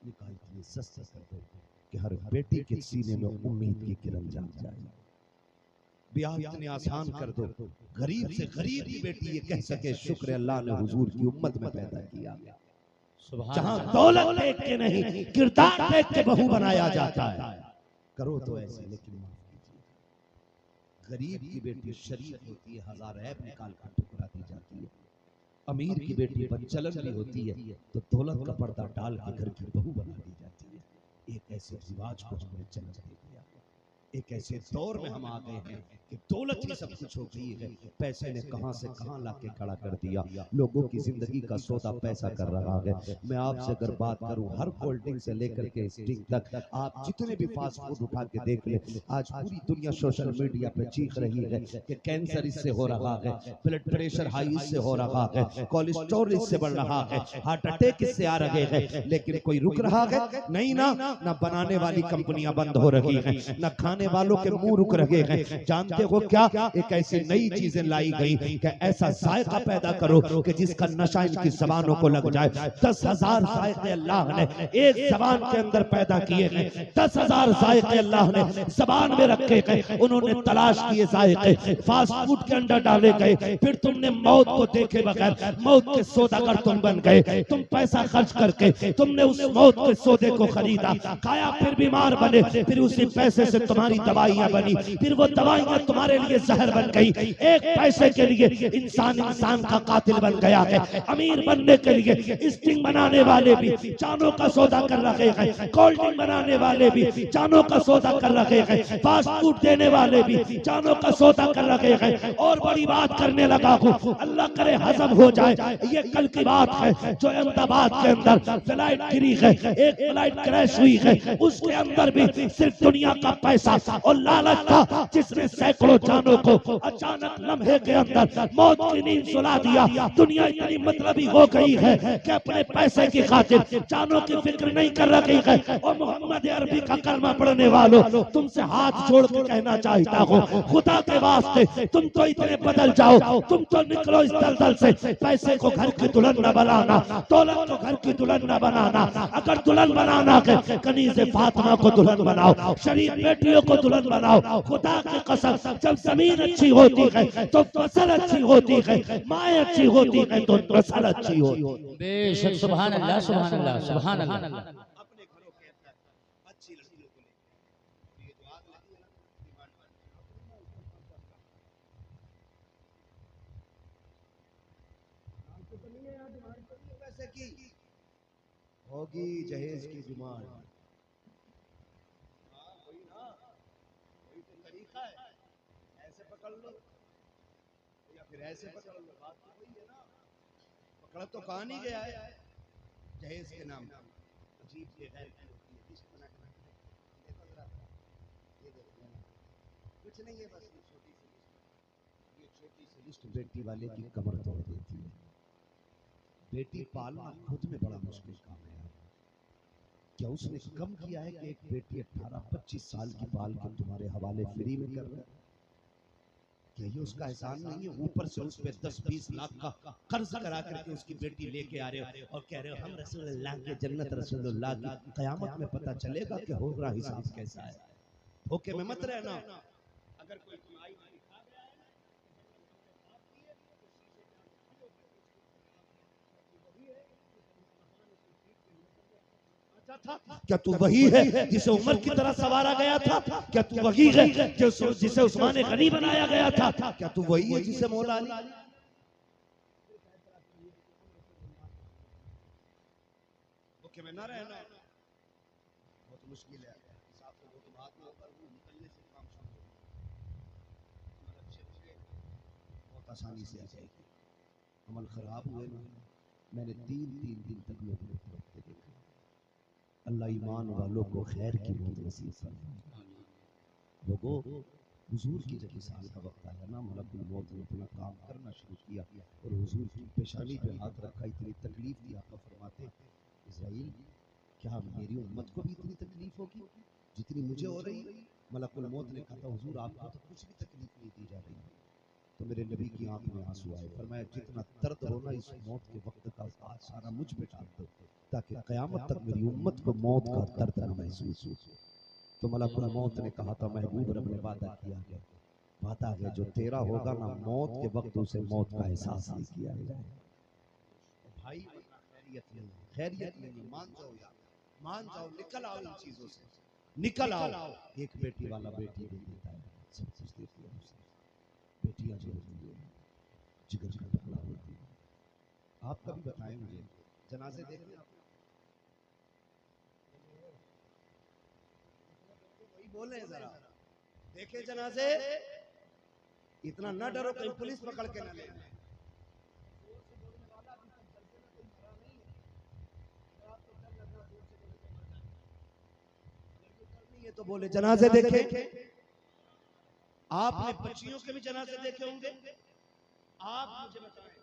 निकाह इतनी सस्ता कर दो कि हर बेटी के सीने में उम्मीद की किरण जाग जाए। ब्याह इतने आसान कर दो, गरीब से गरीब की बेटी ये कह सके शुक्र अल्लाह ने हुजूर की उम्मत में पैदा किया। जहां दौलत देख के नहीं किरदार देख के बहू बनाया जाता है। करो तो ऐसे, लेकिन माफ कीजिए, गरीब की बेटी शरीफ होती है, हजार ऐब निकाल कर ठुकरा दी जाती है। अमीर की बेटी बदचलन भी होती है तो दौलत का पर्दा डाल के घर की बहू बना दी जाती है। एक ऐसे रिवाज को हमने जन्म दे दिया, एक ऐसे दौर में हम आ गए हैं कि दौलत ही सब कुछ हो गई है। पैसे ने कहां से कहां लाके खड़ा कर दिया। लोगों की जिंदगी का सौदा पैसा कर रहा है। मैं आपसे अगर बात करूं, हर कोल्ड ड्रिंक से लेकर के स्टिंग तक, आप जितने भी फास्ट फूड उठा के देख ले, आज पूरी दुनिया सोशल मीडिया पे चीख रही है कि कैंसर इससे हो रहा है, ब्लड प्रेशर हाई इससे हो रहा है, कोलेस्ट्रॉल इससे बढ़ रहा है, हार्ट अटैक इससे आ रहे हैं। लेकिन कोई रुक रहा है नहीं ना। ना बनाने वाली कंपनियां बंद हो रही हैं, ना खाने वालों के मुंह रुक रहे हैं। जानते हो क्या? एक ऐसी नई चीजें लाई गई कि ऐसा जायका पैदा करो कि जिसका नशा इनकी जबानों को लग जाए। 10,000 जायके अल्लाह ने एक जबान के अंदर पैदा किए हैं। 10,000 जायके अल्लाह ने जबान में रखे हैं। उन्होंने तलाश किए जायके, फास्ट फूड के अंदर डाले गए। फिर तुमने मौत को देखे बगैर मौत के सौदागर तुम बन गए। तुम पैसा खर्च करके तुमने उस मौत के सौदे को खरीदा, खाया, फिर बीमार बने, फिर उसी पैसे से तुम्हारी दवाइयां बनी, फिर वो दवाइयां तुम्हारे लिए जहर बन गई। एक पैसे के लिए इंसान इंसान का कातिल बन गया है। अमीर बनने के लिए स्टिंग बनाने वाले भी जानों का सौदा कर रहे हैं, कोल्ड ड्रिंक बनाने वाले भी जानों का सौदा कर रहे हैं, फास्ट फूड देने वाले भी जानों का सौदा कर रहे हैं। और बड़ी बात करने लगा हूं, अल्लाह करे हजम हो जाए। ये कल की बात है जो अहमदाबाद के अंदर फ्लाइट गिरी है, एक फ्लाइट क्रैश हुई है, उसके अंदर भी सिर्फ दुनिया का पैसा और लालच था जिसने सैकड़ों जानों को अचानक लम्हे के अंदर मौत की नींद सुला दिया। दुनिया इतनी मतलबी हो गई है कि अपने पैसे की खातिर जानों की फिक्र नहीं कर रही है। और मोहम्मद अरबी का कलमा पढ़ने वालों, तुमसे हाथ जोड़ के कहना चाहता हूँ, खुदा के वास्ते तुम तो इतने बदल जाओ, तुम तो निकलो इस दलदल से। पैसे को घर की दुल्हन न बनाना, दौलत को घर की दुल्हन न बनाना। अगर दुल्हन बनाना है, कनीज़े फातिमा को दुल्हन बनाओ, शरीफ बेटियों को दुल्हन बनाओ। खुदा की कसम, जब जमीन अच्छी होती है तो फसल अच्छी होती है, माए अच्छी होती है तो नस्ल अच्छी होती है। बेशक, सुभान अल्लाह, सुभान अल्लाह, सुभान अल्लाह। अपने घरों के अंदर अच्छी लड़कियों को लेकर ये जो आग लगी है ना डिमांड पैसे की होगी, जहेज की डिमांड। वही ना, वही तो तरीका है। ऐसे पकड़ लो या फिर ऐसे पकड़ लो, बात तो वही है ना। पकड़ तो कहां नहीं गया है, जहेज के नाम पर अजीब ये गैर की होती है, लिस्ट बना के रखते हैं। देखो जरा, ये देखो ना, कुछ नहीं है, बस ये छोटी सी लिस्ट, ये छोटी सी लिस्ट बेटी वाले की कमर तोड़ देती है। बेटी पालना खुद में बड़ा मुश्किल काम है। क्या उसने कम किया है कि एक बेटी 18-25 साल की पाल के तुम्हारे हवाले फ्री में कर रहा है? क्या ये उसका एहसान नहीं है? ऊपर से उस पे 10-20 लाख का कर्ज करा करके उसकी बेटी लेके आ रहे हो और कह रहे हो हम रसूलुल्लाह के जन्नत रसूलुल्लाह की। कयामत में पता चलेगा कि होगा हिसाब कैसा है। धोखे में मत रहना। अगर कोई तुम्हारी दिखा गया है ना, क्या तू वही है जिसे उमर की तरह सवारा गया था? क्या तू वही है जिसे उस्मान गनी बनाया गया था? क्या तू वही है जिसे मौला अली? धोखे में ना रहना, बहुत मुश्किल है। हिसाब से वो तो बात में होकर वो निकलने से काम शुरू होगा। अमल अच्छे होंगे बहुत आसानी से आ जाएगी। अमल खराब हुए ना, मैंने 3-3 दिन तक लोगों को देखा। अल्लाह ईमान वालों को खैर की मौत नसीब फरमाए। लोगों, हुजूर की जब साल का वक्त आया ना, मलकुल मौत ने अपना काम करना शुरू किया और हुजूर की पेशानी पे हाथ रखा। इतनी तकलीफ दी आपका फरमाते, इज़राइल क्या मेरी उम्मत को भी इतनी तकलीफ होगी जितनी मुझे हो रही? मलकुल मौत ने कहा, हुजूर आपको तो कुछ भी तकलीफ नहीं दी जा रही। तो मेरे नबी की आंख में आंसू आए, फरमाया जितना दर्द होना इस मौत के वक्त का आज सारा मुझ पे डाल दो, ताकि क़यामत तक मेरी उम्मत को मौत का दर्द न महसूस हो। तो मलकुल मौत ने कहा था, महबूब रब ने वादा किया है, वादा है जो तेरा होगा ना, मौत के वक्त उसे मौत का एहसास नहीं किया जाए। भाई खैरियत नहीं, खैरियत नहीं, मान जाओ यार, मान जाओ, निकल आओ इन चीजों से, निकल आओ। एक बेटी वाला बेटी दे देता है, सब कुछ देती है उसे। बेटियां जो होती है जिगर का टुकड़ा होती है। आप कभी बताएं मुझे, जनाजे देखने वही बोले जरा, देखे जनाजे, इतना न डरो कहीं पुलिस पकड़ के न ले। ये तो बोले जनाजे देखे, आपने बच्चियों के भी जनाजे देखे होंगे, आप मुझे बताएं।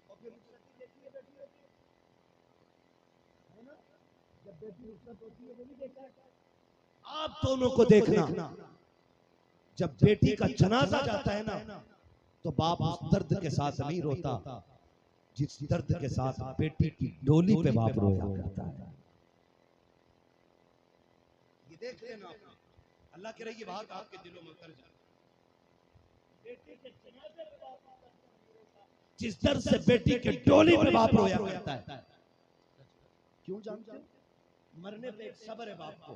और फिर देखी है बेटी होती है ना, जब बेटी रुखसत होती है वो भी देखा है। आप दोनों को देखना, जब बेटी का जनाजा जाता है ना, तो बाप उस दर्द के साथ नहीं रोता जिस दर्द के साथ बेटी की डोली पे बाप रोया करता है। ये देख लेना, अल्लाह के रही बात आपके दिलों में उतर जाए। बेटी के जनाजे पे बाप जिस दर्द से बेटी के डोली पे बाप रोया करता है, क्यों जानते हो? मरने पे एक सब्र है बाप को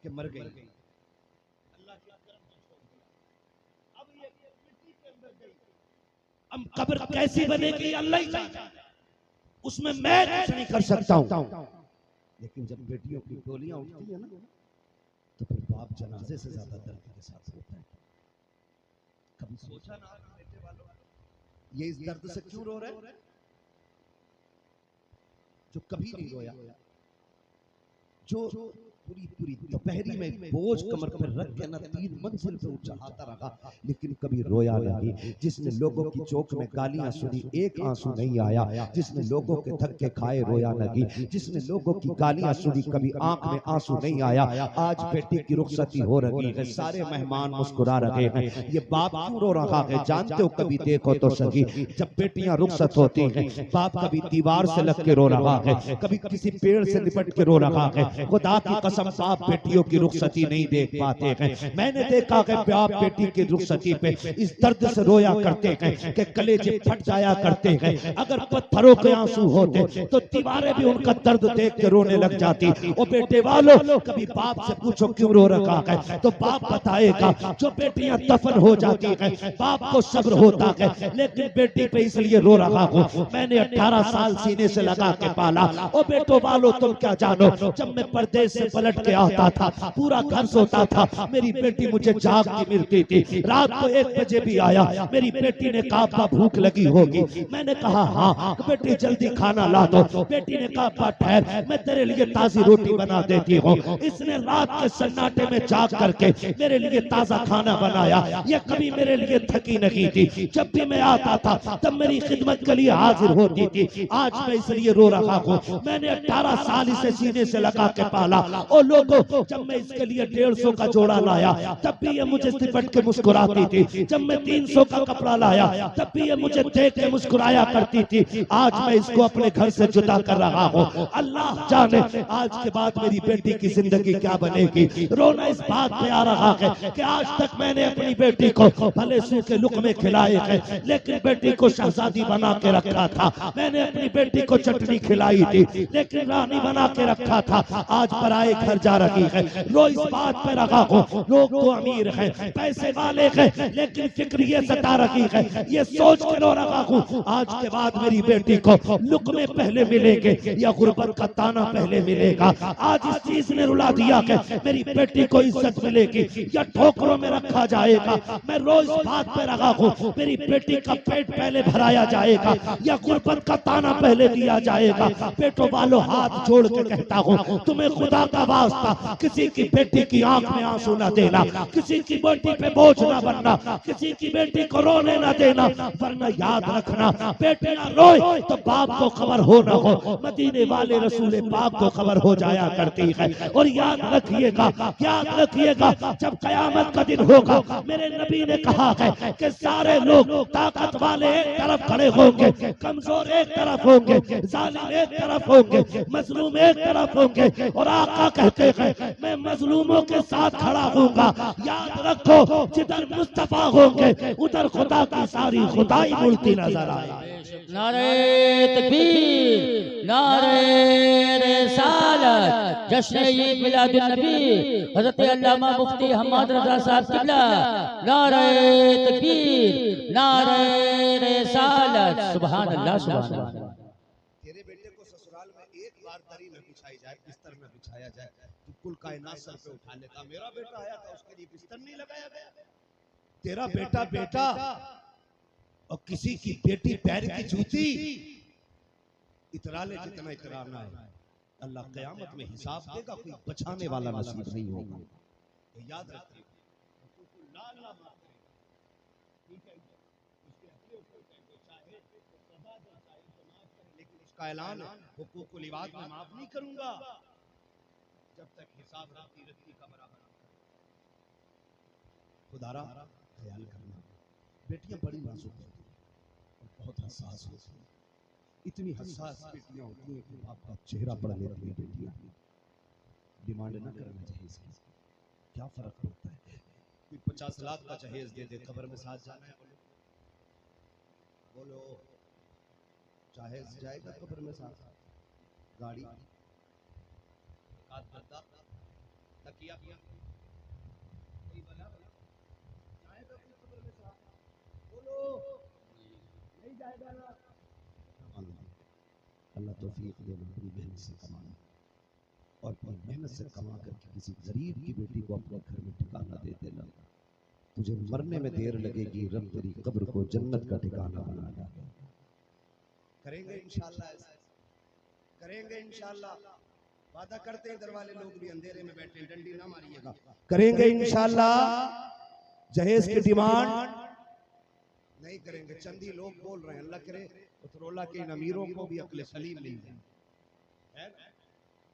कि मर गई, अल्लाह की तरफ से छोड़ दिया। अब ये मिट्टी के अंदर गई, अब कब्र कैसी बनेगी अल्लाह ही जानता है, उसमें मैं कुछ नहीं कर सकता हूं। लेकिन जब बेटियों की डोलियां उठती है ना, तो फिर बाप जनाजे से ज्यादा दर्द के साथ होता है। कभी सोचा ना बेटे वालों, ये इस दर्द से क्यों रो रहे जो कभी नहीं रोया, जो पूरी दोपहरी में बोझ कमर पर रख के न 3 मंजिल पे चढ़ाता रहा, लेकिन कभी रोया नहीं। जिसने लोगों की चौक में गालियां सुनी, एक आंसू नहीं आया। जिसने लोगों के धक्के खाए, रोया नहीं। जिसने लोगों की गालियां सुनी, कभी आंख में आंसू नहीं आया। आज बेटी की रुखसती हो रही है, सारे मेहमान मुस्कुरा रहे हैं, ये बाप क्यों रो रहा है जानते हो? कभी देखो तो सही, जब बेटियां रुखसत होती हैं, बाप कभी दीवार से लग के रो रहा है, कभी किसी पेड़ से लिपट के रो रहा है। खुदा की कसम, बाप बेटियों की रुखसती नहीं देख पाते हैं। मैंने देखा है बाप बेटी की रुखसती पे इस दर्द से रोया करते हैं कि कलेजे फट जाया करते हैं। अगर पत्थरों के आंसू होते तो दीवारें भी उनका दर्द देख के रोने लग जाती। और बेटे वालों, कभी बाप से पूछो क्यों रो रखा है, तो बाप बताएगा जो बेटियां दफन हो जाती हैं, बाप को सब्र होता है, लेकिन बेटी पे इसलिए रो रहा हूं, मैंने 18 साल सीने से लगा के पाला। और बेटो वालों, तुम क्या जानो, जब मैं परदेश से पलट के आता था, पूरा घर सोता था, मेरी बेटी मुझे जाग के मिलती थी। रात को 1 बजे भी आया, मेरी बेटी ने कहा अब्बा भूख लगी होगी। मैंने कहा हाँ बेटी जल्दी खाना ला दो। बेटी ने कहा अब्बा ठहर, मैं तेरे लिए ताजी रोटी बना देती हूँ। इसने रात के सन्नाटे में जाग करके मेरे लिए ताजा खाना बनाया। ये कभी मेरे लिए थकी नहीं थी, जब भी मैं आता था तब मेरी खिदमत के लिए हाजिर होती थी। आज मैं इसलिए रो रहा हूँ, मैंने 18 साल इसे सीने से लगा के पाला। और लोगों, जब मैं इसके लिए 150 का जोड़ा लाया, तब भी ये मुझे सिपट के मुस्कुराती थी। जब मैं 300 का कपड़ा लाया, तब भी ये मुझे देख के मुस्कुराया करती थी। आज मैं इसको अपने घर से जुदा कर रहा हूँ। अल्लाह जाने आज के बाद मेरी बेटी की जिंदगी क्या बनेगी। रोना इस बात पे आ रहा है कि आज तक मैंने अपनी बेटी को भले सूखे लुक़मे खिलाए हैं, लेकिन बेटी को शहजादी बना के रखा था। मैंने अपनी बेटी को चटनी खिलाई थी, लेकिन रानी बना के रखा था। आज पराए घर जा रही है। रो इस बात पे रखा हो, लोग तो अमीर हैं, पैसे वाले हैं, लेकिन फिक्र ये सता रही है, ये सोच के रो रहा हूँ आज के बाद मेरी बेटी को लुक़मे पहले मिलेंगे या गुर्बत का ताना पहले मिलेगा। आज इस चीज ने रुला दिया कि मेरी बेटी को इज्जत मिलेगी या ठोकरों में रखा जाएगा। मैं रोज बात पे रहा हूँ, मेरी बेटी का पेट पहले भराया जाएगा या गुर्बत का ताना पहले दिया जाएगा। पेटों वालों हाथ जोड़ के कहता हूँ, तुम्हें खुदा का वास्ता किसी की बेटी की आंख में आंसू न देना, किसी की बेटी पे बोझ न बनना, किसी की बेटी को रोने न देना, वरना याद रखना बेटियां रोए तो बाप को खबर हो न हो, मदीने वाले रसूल पाक को खबर हो जाया करती है। और याद रखिएगा जब कयामत का दिन होगा, मेरे नबी ने कहा है कि सारे लोग ताकत वाले एक तरफ खड़े होंगे, कमजोर एक तरफ होंगे, जालिम एक तरफ होंगे, मजलूम एक तरफ होंगे। और आका कहते हैं मैं मजलूमों के साथ खड़ा होऊंगा। याद रखो जिधर मुस्तफा होंगे उधर खुदा की सारी खुदाई मुड़ती नजर आए। नारे तकबीर, नारे रिसालत, जश्न ईद मिलादुन नबी, हज़रत अल्लामा मुफ्ती हम्मद रज़ा साहब किबला। नारे तकबीर, नारे रिसालत, सुभान अल्लाह, सुभान अल्लाह। तेरे बेटे को ससुराल में एक बार दरी न बिछाई जाए, बिस्तर न बिछाया जाए, तो कुल कायनात सर पे उठा लेता। मेरा बेटा आया था, उसके लिए बिस्तर नहीं लगाया गया। तेरा बेटा बेटा और किसी की बेटी पैर की जूती, इतरा ले जितना इतराना है। अल्लाह क़यामत में हिसाब देगा, कोई बचाने वाला नसीब नहीं होगा। तो याद रखिए, लेकिन उसका ऐलान हुकूकुल इबाद में माफ नहीं करूंगा जब तक हिसाब रत्ती रत्ती का बराबर। खुदारा ख्याल करना, बेटियां बड़ी नाजुक होती हैं और बहुत हसास होती हैं। इतनी हसास बेटियां होती हैं कि बाप का चेहरा पढ़ लेती है। बेटियां डिमांड ना करना जहेज की, क्या फर्क पड़ता है? कोई 50 लाख का जहेज दे दे, कब्र में साथ जाना है, बोलो जहेज जाएगा कब्र में साथ, गाड़ी तकिया कोई बना जाएगा कब्र में साथ, बोलो नहीं जाएगा ना। अल्लाह तौफीक दे, अपनी मेहनत से कमाना और अपनी मेहनत से कमा करके किसी गरीब की बेटी को अपने घर में ठिकाना दे देना। तुझे मरने में देर लगेगी, रब तेरी कब्र को जन्नत का ठिकाना बना देगा। करेंगे इंशाअल्लाह, ऐसा करेंगे इंशाअल्लाह, वादा करते हैं। इधर वाले लोग भी अंधेरे में बैठे, डंडी ना मारिएगा। करेंगे इंशाअल्लाह। जहेज की डिमांड नहीं करेंगे, चंदी लोग बोल रहे हैं। अल्लाह करे उतरोला के इन अमीरों को भी अक्ल सलीम मिल जाए,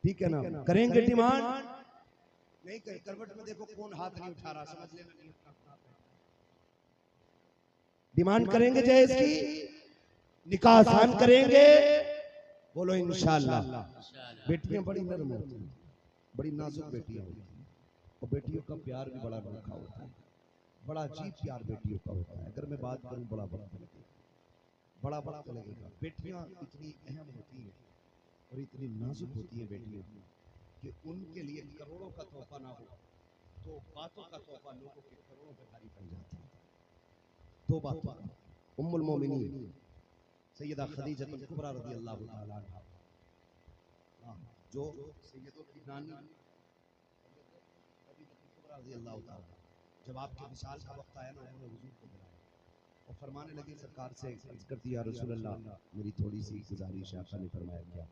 ठीक है ना। करेंगे डिमांड नहीं करें। करवट में देखो कौन हाथ नहीं उठा रहा, समझ लेना। डिमांड करेंगे जहेज की, निकाह आसान करेंगे, बोलो इंशाअल्लाह। बेटियां बड़ी नरम होती हैं, बड़ी नाजुक बेटियां होती हैं और बेटियों का प्यार भी बड़ा अनोखा होता है, बड़ा अजीब प्यार बेटियों का होता है। अगर मैं बात करूं बड़ा वक्त लगेगा। बेटियां इतनी अहम होती हैं और इतनी नाजुक होती हैं बेटियां कि उनके लिए करोड़ों का तोहफा ना हो तो बातों का तोहफा लोगों के करोड़ों पे भारी पड़ जाता है। दो बातों का, उम्मुल मोमिनीन सैयदा खदीजतुल कुबरा रज़ियल्लाहु ताला अन्हा, जो सैयदों की नानी खदीजतुल कुबरा रज़ियल्लाहु ताला, जब आपके विशाल का वक्त आया ना, उन्होंने हुजूर को बुलाया और फरमाने लगी, सरकार से अर्ज कर दिया, रसूल अल्लाह मेरी थोड़ी सी गुजारिश है। आका ने फरमाया क्या?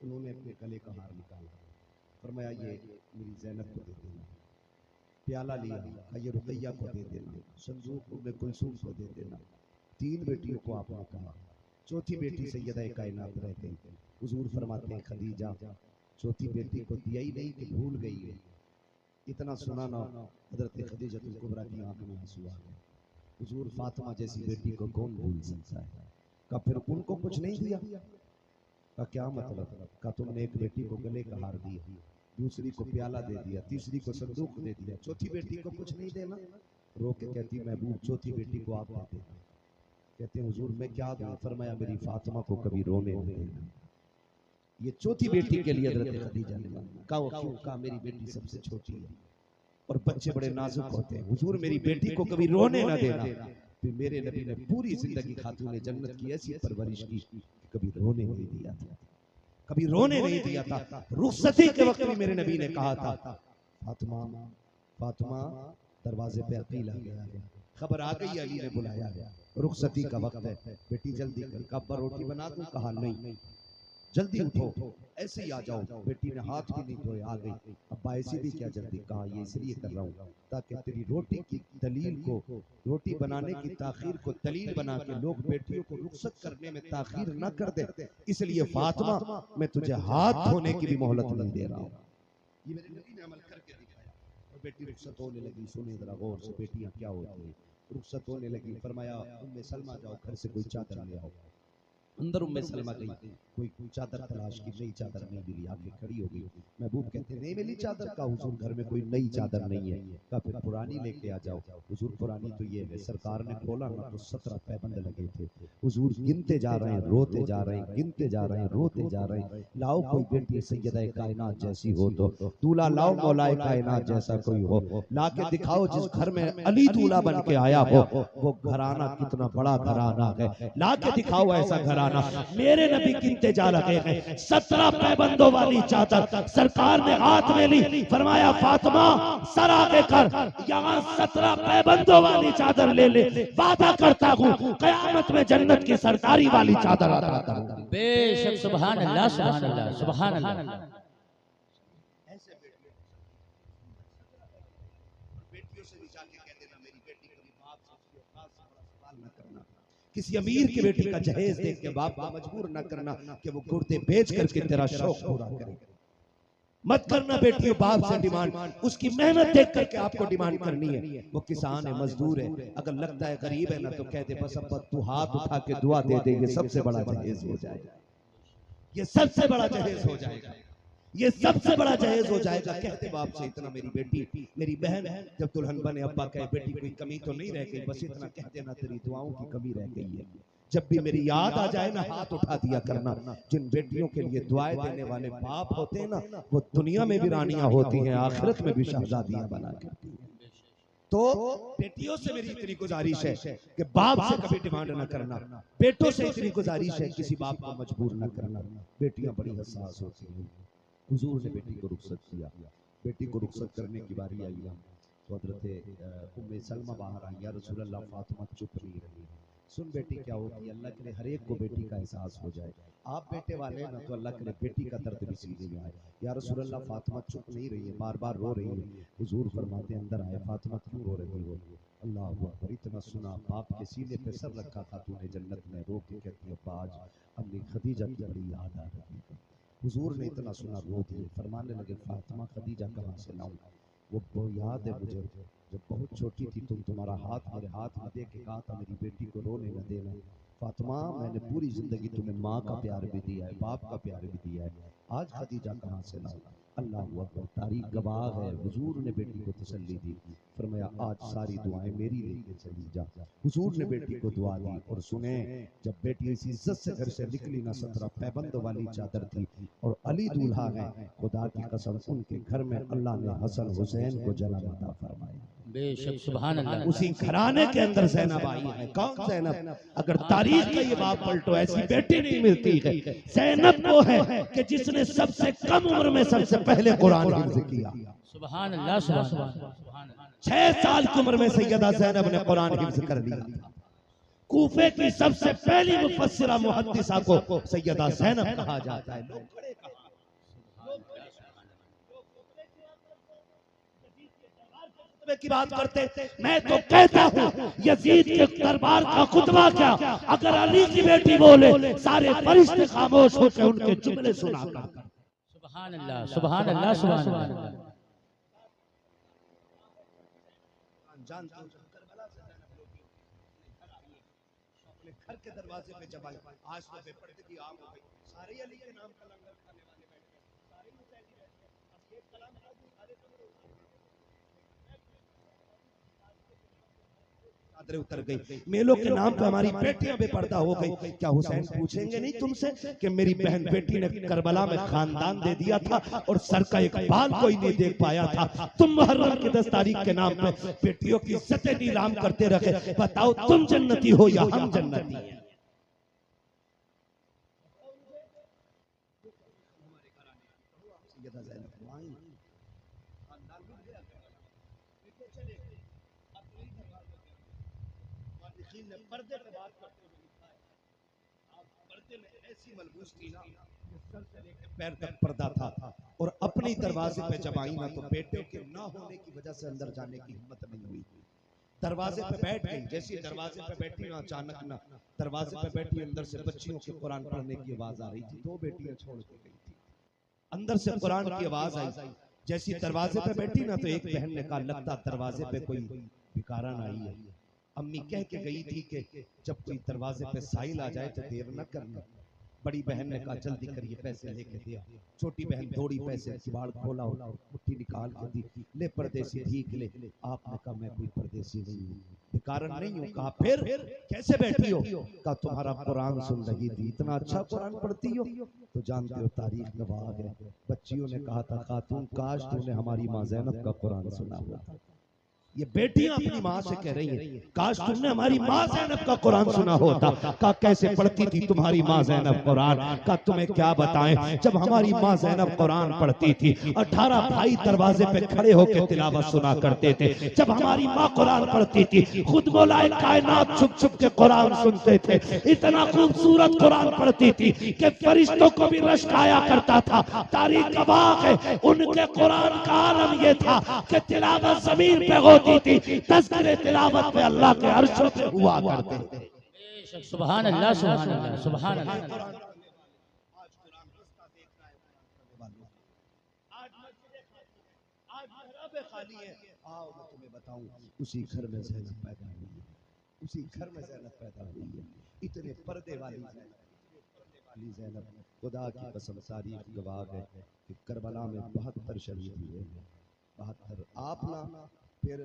उन्होंने अपने गले का हार निकाला, फरमाया ये मेरी ज़ैनब को दे देना। प्याला लिया, ये रुकैया को दे देना, संदूक उम्मे कुलसूम को दे देना। 3 बेटियों को आपने कहा, चौथी बेटी सैयदा कायनात रह गई। हुजूर फरमाते हैं खदीजा चौथी बेटी को दिया ही नहीं कि भूल गई है। इतना सुना ना, हजरत खदीजतुल कुबरा की आंख में आंसू आ गए। हुजूर फातिमा जैसी बेटी को कौन भूल सकता है? का फिर उनको कुछ नहीं दिया? का क्या मतलब? का तुमने एक बेटी को गले का हार दिया, दूसरी को प्याला दे दिया, तीसरी को संदूक दे दिया, चौथी बेटी को कुछ नहीं देना? रो के कहती महबूब चौथी बेटी को आप दे देना। कहते हैं हुजूर मैं क्या दूं? फरमाया मेरी फातिमा को कभी रोने नहीं देना। ये चौथी बेटी के लिए हजरत खदीजा ने कहा, वो क्यों? कहा मेरी बेटी सबसे छोटी है और बच्चे बड़े नाजुक होते हैं, हुजूर मेरी बेटी को कभी रोने ना देना। फिर मेरे नबी ने पूरी जिंदगी खातून जन्नत की ऐसी परवरिश की कि कभी रोने नहीं दिया था, कभी रोने नहीं दिया था। रुखसती के वक्त भी मेरे नबी ने कहा था, फातिमा फातिमा, दरवाजे पे अकील आ गया है, खबर आ गई, अली ने बुलाया है, रुखसती का वक्त है, बेटी जल्दी कर। कब रोटी बना दूं? कहा नहीं, जल्दी उठो, ऐसे ही आ जाओ। बेटी ने हाथ भी नहीं धोए आ गई। अब ऐसी भी क्या जल्दी? कहा ये इसलिए कर रहा हूँ ताकि तेरी रोटी की दलील को, रोटी बनाने की ताखीर को दलील बना के लोग बेटियों को रुखसत करने में ताखीर न कर दे, इसलिए फातिमा मैं तुझे हाथ धोने की भी मोहलत नहीं दे रहा हूँ। ये मेरे नबी ने अमल करके दिखाया। और बेटी रुखसत होने लगी, सुने जरा गौर से, बेटियां क्या होती है। रुखसत होने लगी, फरमाया उम्मे सलमा जाओ घर से कोई चादर ले आओ। अंदर उम्मे सलमा गई, कोई चादर तलाश की, नई चादर नहीं मिली, आके खड़ी हो गई। महबूब कहते नहीं मिली चादर? का हुजूर घर में कोई नई चादर नहीं है। का फिर पुरानी लेके आ जाओ। हुजूर पुरानी तो ये है, सरकार ने खोला ना तो 17 पैबंद लगे थे। हुजूर गिनते जा रहे हैं, रोते जा रहे हैं, गिनते जा रहे हैं, रोते जा रहे हैं। लाओ कोई बेटी सैयदा कायनात जैसी हो तो दूल्हा लाओ मौलाए कायनात जैसा कोई हो, ला के दिखाओ जिस घर में अली दूल्हा बन के आया हो वो घराना कितना बड़ा घराना है, ला के दिखाओ ऐसा घराना। मेरे नबी गिनते जा रहे हैं, 17 पैबंदों वाली चादर सरकार ने हाथ में ली, फरमाया फातिमा सर आगे कर, यहाँ 17 पैबंदों वाली चादर ले ले, वादा करता हूँ कयामत में जन्नत की सरदारी वाली चादर अता करूंगा। बेशक, सुभान अल्लाह, सुभान अल्लाह, सुभान अल्लाह। बेटियों से भी जाके कह देना मेरी बेटी कभी बाप से उसके औकात से बड़ा सवाल न करना। किसी अमीर की बेटी का जहेज देख के बाप को मजबूर न करना कि वो गुर्दे बेच करके तेरा शौक पूरा करे। मत करना बेटियों बाप से डिमांड, उसकी मेहनत देख करके आपको डिमांड करनी है। वो किसान है, मजदूर है, अगर लगता है गरीब है ना तो कह दे बस अब तू हाथ उठा के दुआ दे दे, ये सबसे बड़ा जहेज हो जाएगा, ये सबसे बड़ा जहेज हो जाएगा, ये सबसे बड़ा जहेज हो जाएगा। कहते बाप से इतना मेरी बेटी, मेरी बहन जब दुल्हन बने अब्बा कहे बेटी कोई कमी तो नहीं रह गई, बस इतना कह देना तेरी दुआओं की कमी रह गई है। जब भी मेरी याद आ जाए ना हाथ उठा दिया करना। जिन बेटियों के लिए दुआएं देने वाले बाप होते हैं ना वो दुनिया में भी रानियां होती हैं, आखिरत में भी शहजादियां बना करती हैं। तो बेटियों से मेरी इतनी गुजारिश है कि बाप से कभी डिमांड न करना, बेटों से इतनी गुजारिश है किसी बाप को मजबूर न करना। बेटियां बड़ी हसास होती हैं। हुजूर ने बेटी को रुखसत किया, बेटी को रुखसत करने की बारी आई ना तो हजरत उम्मे सलमा बाहर आई, या रसूल अल्लाह फातिमा चुप नहीं रही। सुन बेटी क्या होती है, अल्लाह के लिए हर एक को बेटी का एहसास हो जाए। आप बेटे वाले ना तो अल्लाह के लिए बेटी का दर्द भी सीने में आए। या रसूल अल्लाह फातिमा चुप नहीं रही है, बार बार रो रही है। हुजूर फरमाते अंदर आए, फातिमा क्यों रो रही हो? अल्लाह अकबर, इतना सुना बाप के सीने पे सर रखा खातून जन्नत में रो के कहती है आज अम्मी खदीजा की बड़ी याद आ रही है। हुजूर ने इतना सुना रो दिए, फरमाने लगे फातिमा खदीजा कहाँ से लाऊं? वो याद है मुझे जब बहुत छोटी थी तुम तुम्हारा हाथ मेरे हाथ में दे के कहा था मेरी बेटी को रोने न देना। फातिमा मैंने पूरी जिंदगी तुम्हें माँ का प्यार भी दिया है, बाप का प्यार भी दिया है, आज खदीजा कहाँ से लाऊं? अल्लाह अकबर, तारीख गवाह है। हुजूर ने बेटी को तसल्ली दी, फरमाया आज सारी दुआएं मेरी लेके चली जा। हुजूर ने बेटी को दुआ दी और सुने जब बेटी इस इज्जत से घर से निकली ना 17 पैबंद वाली चादर थी और अली दूल्हा है, खुदा की कसम उनके घर में अल्लाह ने हसन हुसैन को जन्म अता फरमाया। बेशक, सुभान अल्लाह। उसी घराने के अंदर ज़ैनब आई है। कौन ज़ैनब? अगर तारीख का ये बाप पलटो ऐसी बेटी नहीं मिलती है। ज़ैनब वो है कि जिसने सबसे कम उम्र में सबसे पहले कुरान हिफ्ज़ किया। सुभान अल्लाह, सुभान अल्लाह। 6 साल की उम्र में सैयदा ज़ैनब ने कुरान हिफ्ज़ कर लिया था। कूफे की सबसे पहली मुफस्सिरा मुहद्दिसा को सैयदा ज़ैनब कहा जाता है। लोग खड़े कहा की बात करते, मैं तो कहता हूँ यजीद के दरबार का खुतबा क्या, अगर अली की बेटी बोले सारे फरिश्ते खामोश होकर उनके जुमले सुना कर। सुभान अल्लाह, सुभान अल्लाह, सुभान अल्लाह। जानते हो करबला से अपने घर के दरवाजे पे जब आई, आज तो बेपर्दगी आम हो गई, सारे अली के नाम का लंगर खाने वाले बैठे, सारे हुसैनी बैठे, अब ये कलाम सारे चादरें उतर गई। मेलों के नाम पे हमारी बेटियां बेपर्दा हो गई। क्या हुसैन पूछेंगे नहीं तुमसे कि मेरी बहन बेटी ने करबला में खानदान दे दिया था और सर का एक बाल कोई नहीं देख पाया था। तुम मुहर्रम की 10 तारीख के नाम पे बेटियों की इज्जतें नीलाम करते रहे। बताओ तुम जन्नती हो या हम जन्नती हैं? पर्दे पे बात करते हुए लिखा है, आप पर्दे में ऐसी मलबूस थी ना कि सर से लेकर पैर तक पर्दा था और अपने दरवाजे पे जब आई ना तो बेटे के ना होने की वजह से अंदर जाने की हिम्मत नहीं हुई। दरवाजे पे बैठ गई। जैसे दरवाजे पे बैठी ना अचानक ना दरवाजे पे बैठी अंदर से बच्चियों के कुरान पढ़ने की आवाज आ रही थी। 2 बेटियां छोड़ के गई थी। अंदर से कुरान की आवाज आई। जैसी दरवाजे पे बैठी ना तो एक बहन ने कहा लगता दरवाजे पे कोई भिखारन आई है। अम्मी कह के गई थी कि जब कोई दरवाजे पे साइल आ जाए तो देर न करना। बड़ी बहन ने कहा जल्दी करिए पैसे लेके दिया। छोटी बहन दौड़ी पैसे किवाड़ खोला और मुट्ठी निकाल के दी। ले परदेसी भीख ले। आपने कहा मैं कोई परदेसी नहीं हूँ, भिखारन नहीं हूँ। कहा फिर कैसे बैठी हो? कहा तुम्हारा कुरान सुन रही थी। इतना अच्छा कुरान पढ़ती हो? तो जानते हो तारीख गवाह है। बच्चियों ने कहा था खातून काश तूने हमारी माँ ज़ैनब का कुरान सुना होता। ये बेटियां अपनी माँ से कह रही हैं काश तुमने हमारी माँ ज़ैनब का कुरान सुना होता। का कैसे पढ़ती थी तुम्हारी माँ ज़ैनब कुरान? का तुम्हें क्या बताएं, जब हमारी माँ ज़ैनब कुरान पढ़ती थी 18 भाई दरवाजे पे खड़े होकर तिलावत सुना करते थे। जब हमारी माँ कुरान पढ़ती थी खुद मौलाए कायनात छुप छुप के कुरान सुनते थे। इतना खूबसूरत कुरान पढ़ती थी कि फरिश्तों को भी रश्क आया करता था। तारीख गवाह है उनके कुरान का आलम यह था कि तिलावत जमीन पे होती थी, तज़किरे तिलावत पे अल्लाह के अर्श पे हुआ करते थे। सुभान अल्लाह सुभान अल्लाह सुभान अल्लाह। आज कुरान रस्ता देख रहा है कुरान पढ़ने वालों। आज मस्जिदें खाली हैं, आज महराबें खाली हैं। आओ मैं तुम्हें बताऊं उसी घर में ज़ैनब पैदा हुई है। उसी घर में ज़ैनब पैदा हुई है। इतने पर्दे वाली ज़ैनब खुदा की कसम तारीख गवाह है कि करबला में 72 शहीद हुए। 72 आप ना फिर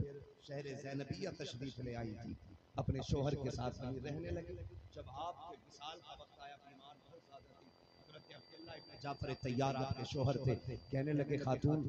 शहर ज़ैनबिया तशरीफ ले आई थी। अपने शोहर के साथ वहीं रहने लगी। जब आपके विसाल का वक्त आया बीमार बहुत ज्यादा थी। हज़रत अब्दुल्लाह इब्न जाफर तैयार आपके शोहर थे। कहने लगे खातून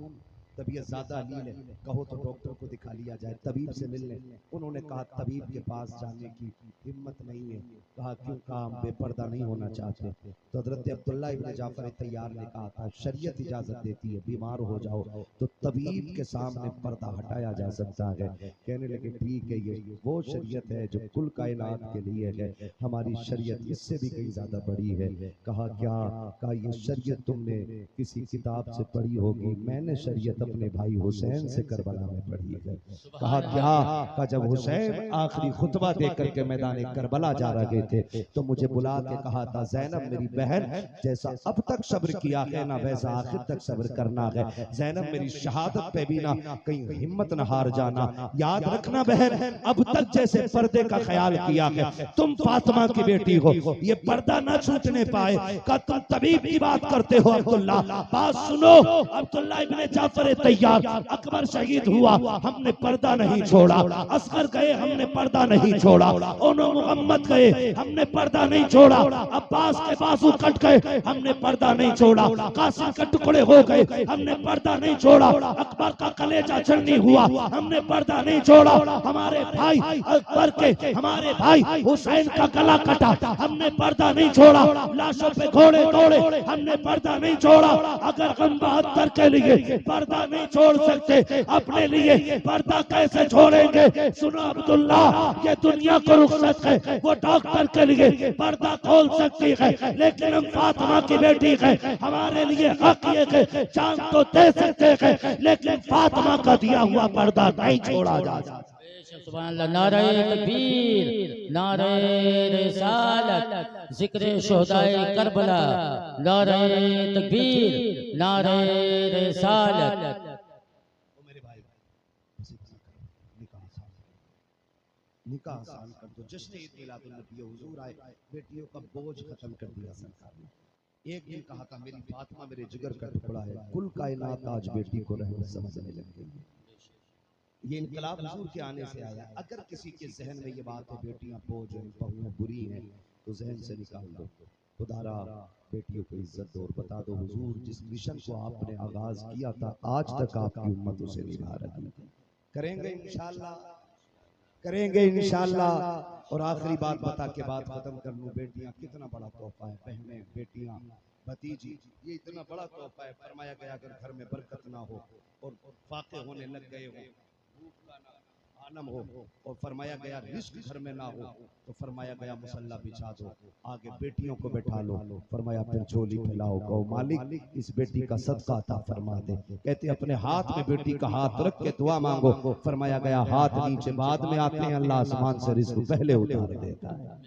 तबीयत ज्यादा अलील है, कहो तो डॉक्टर को दिखा लिया जाए, तबीब से मिलने। उन्होंने कहा तबीब के पास जाने की हिम्मत नहीं है। कहा क्यों? कहा हम बेपर्दा नहीं होना चाहते। तो हज़रत अब्दुल्ला इब्न जाफर तैयार ने कहा था शरीयत इजाजत देती है बीमार हो जाओ तो तबीब के सामने पर्दा हटाया जा सकता है। कहने लगे ठीक है ये वो शरीयत है जो कुल कायनात के लिए है, हमारी शरीयत इससे भी कहीं ज्यादा बड़ी है। कहा क्या? कहा ये शरीयत तुमने किसी किताब से पढ़ी होगी, मैंने शरीयत अपने भाई हुसैन से करबला में पढ़ी है। कहा क्या? कहा जब हुसैन आखिरी खुतबा दे करके मैदान करबला जा रहे थे तो मुझे बुला के कहा था ज़ैनब मेरी बहन जैसा अब तक सब्र किया है ना वैसा आखिर तक सब्र करना है। ज़ैनब मेरी शहादत पे भी ना कहीं हिम्मत न हार जाना। याद रखना बहन अब तक जैसे पर्दे का ख्याल किया है तुम फातिमा की बेटी हो, ये पर्दा ना छूटने पाए। का तुम तबीब की बात करते हो अब्दुल्ला, बात सुनो। अब्दुल्ला इब्ने जाफर तैयार, अकबर शहीद हुआ हमने पर्दा नहीं छोड़ा, असगर गए हमने पर्दा नहीं छोड़ा, ओनो मोहम्मद गए हमने पर्दा नहीं छोड़ा, अब्बास के बाजू कट गए हमने पर्दा नहीं छोड़ा, कासिम के टुकड़े हो गए हमने पर्दा नहीं छोड़ा, अकबर का कलेजा चढ़नी हुआ हमने पर्दा नहीं छोड़ा, हमारे भाई अकबर के हमारे भाई हुसैन का गला कटा हमने पर्दा नहीं छोड़ा, लाशों पे घोड़े दौड़े हमने पर्दा नहीं छोड़ा। अगर हम 72 के लिए पर्दा नहीं छोड़ सकते अपने लिए पर्दा कैसे छोड़ेंगे? सुनो अब्दुल्ला, ये दुनिया को रुखसत है, वो डॉक्टर के लिए पर्दा खोल सकती है लेकिन हम फातिमा की बेटी है, हमारे लिए हक ये है जान तो दे सकते हैं लेकिन फातिमा का दिया हुआ पर्दा नहीं छोड़ा जा सकता। सुभान अल्लाह। नारे तकबीर, नारे रिसालत, जिक्र शुहदाए करबला, नारे तकबीर, नारे रिसालत। मेरे भाई निकाह आसान कर दो, जश्न ईद मिलादुन नबी हुजूर आए, बेटियों का बोझ खत्म कर दिया सरकार ने। एक दिन कहा था मेरी फातिमा मेरे जिगर का टुकड़ा है, कुल कायनात आज बेटी को रहमत समझने लग गई है। ये इनकलाब हुजूर के आने से आया। अगर किसी के जहन में ये बात है बेटियां बोझ हैं, बहुएं बुरी हैं, तो जहन से निकाल दो। खुदारा बेटियों को इज्जत दो और बता दो हुजूर जिस मिशन को आपने आगाज किया था आज तक आपकी उम्मत उसे निभा रही है। करेंगे इंशाअल्लाह, करेंगे इंशाअल्लाह। और आखिरी बात बता के बात खत्म कर लूं, बेटियां कितना बड़ा तोहफा है, बहनें, बेटियां, भतीजी, ये इतना बड़ा तोहफा है। फरमाया गया अगर घर में बरकत ना हो और फाके होने लग गए हो, भूख का ना आलम हो, और फरमाया गया रिस्क घर में ना हो, तो फरमाया गया मुसल्ला बिछा दो, आगे बेटियों को बैठा लो। फरमाया फिर झोली फैलाओ, कहो मालिक इस बेटी का सदका अता फरमा दे। कहते अपने हाथ में बेटी का हाथ रख के दुआ मांगो। फरमाया गया हाथ नीचे बाद में आते हैं, अल्लाह आसमान से रिस्क पहले उतार देता है।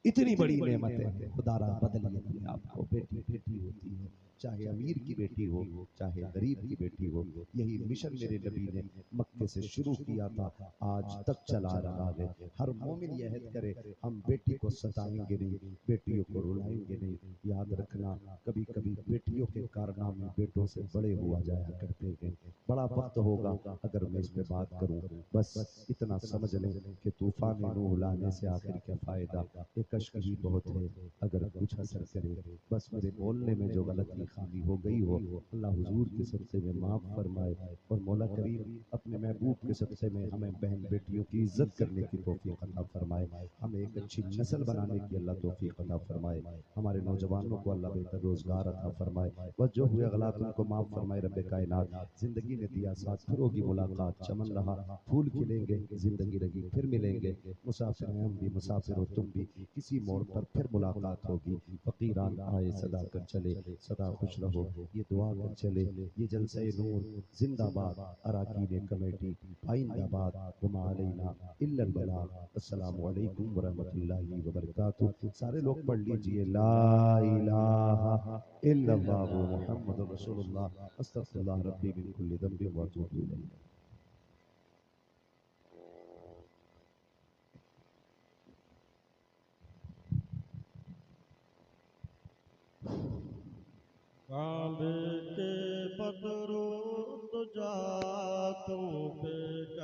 इतनी बड़ी नेमत है। खुदारा बदलिए अपने आप को। बेटी बेटी होती है, चाहे अमीर की बेटी हो चाहे गरीब की बेटी हो। यही मिशन मेरे नबी ने मक्के से शुरू किया था, आज तक चला रहा है। हर मोमिन यह अहद करे हम बेटी को सताएंगे नहीं, बेटियों को रुलाएंगे नहीं। याद रखना कभी कभी बेटियों के कारनामे बेटों से बड़े हुआ जाया करते हैं। बड़ा वक्त होगा अगर मैं इस पे बात करूं, बस इतना समझ लें कि तूफान नूह लाने से आखिर क्या फायदा, एक कश्क ही बहुत है अगर कुछ असर करे। बस मेरे बोलने में जो गलती खामी हो गई हो, अल्लाह हुजूर के सदक़े में माफ़ फरमाए और मौला करीम अपने महबूब के सदक़े में हमें बहन बेटियों की इज्जत करने की तौफीक अता फरमाए। हमें एक अच्छी नस्ल बनाने की अल्लाह तौफीक अता फरमाए। हमारे नौजवानों को अल्लाह बेहतर रोजगार अता फरमाए। बस जो हुए गलत उनको माफ़ फरमाए रब्बे कायनात। जिंदगी ने दिया साथ, फिर होगी मुलाकात, चमन रहा फूल खिलेंगे, जिंदगी रही फिर मिलेंगे। मुसाफिर हैं हम भी, मुसाफिर हो तुम भी, किसी मोड़ पर फिर मुलाकात होगी। फकीरान आए सदा कर चले, सदा खुश रहो ये दुआ कर चले। ये जलसे नूर जिंदाबाद, अराकीन कमेटी आइंदाबाद, वमा अलैना इल्लल बलाग। अस्सलामु अलैकुम वरहमतुल्लाहि वबरकातुहू। सारे लोग पढ़ लीजिए ला इलाहा इल्लल्लाहु मुहम्मदुर रसूलुल्लाह, अस्तगफिरुल्लाह रब्बी मिन कुल्ली ज़ंबिन व अतूबु इलैह।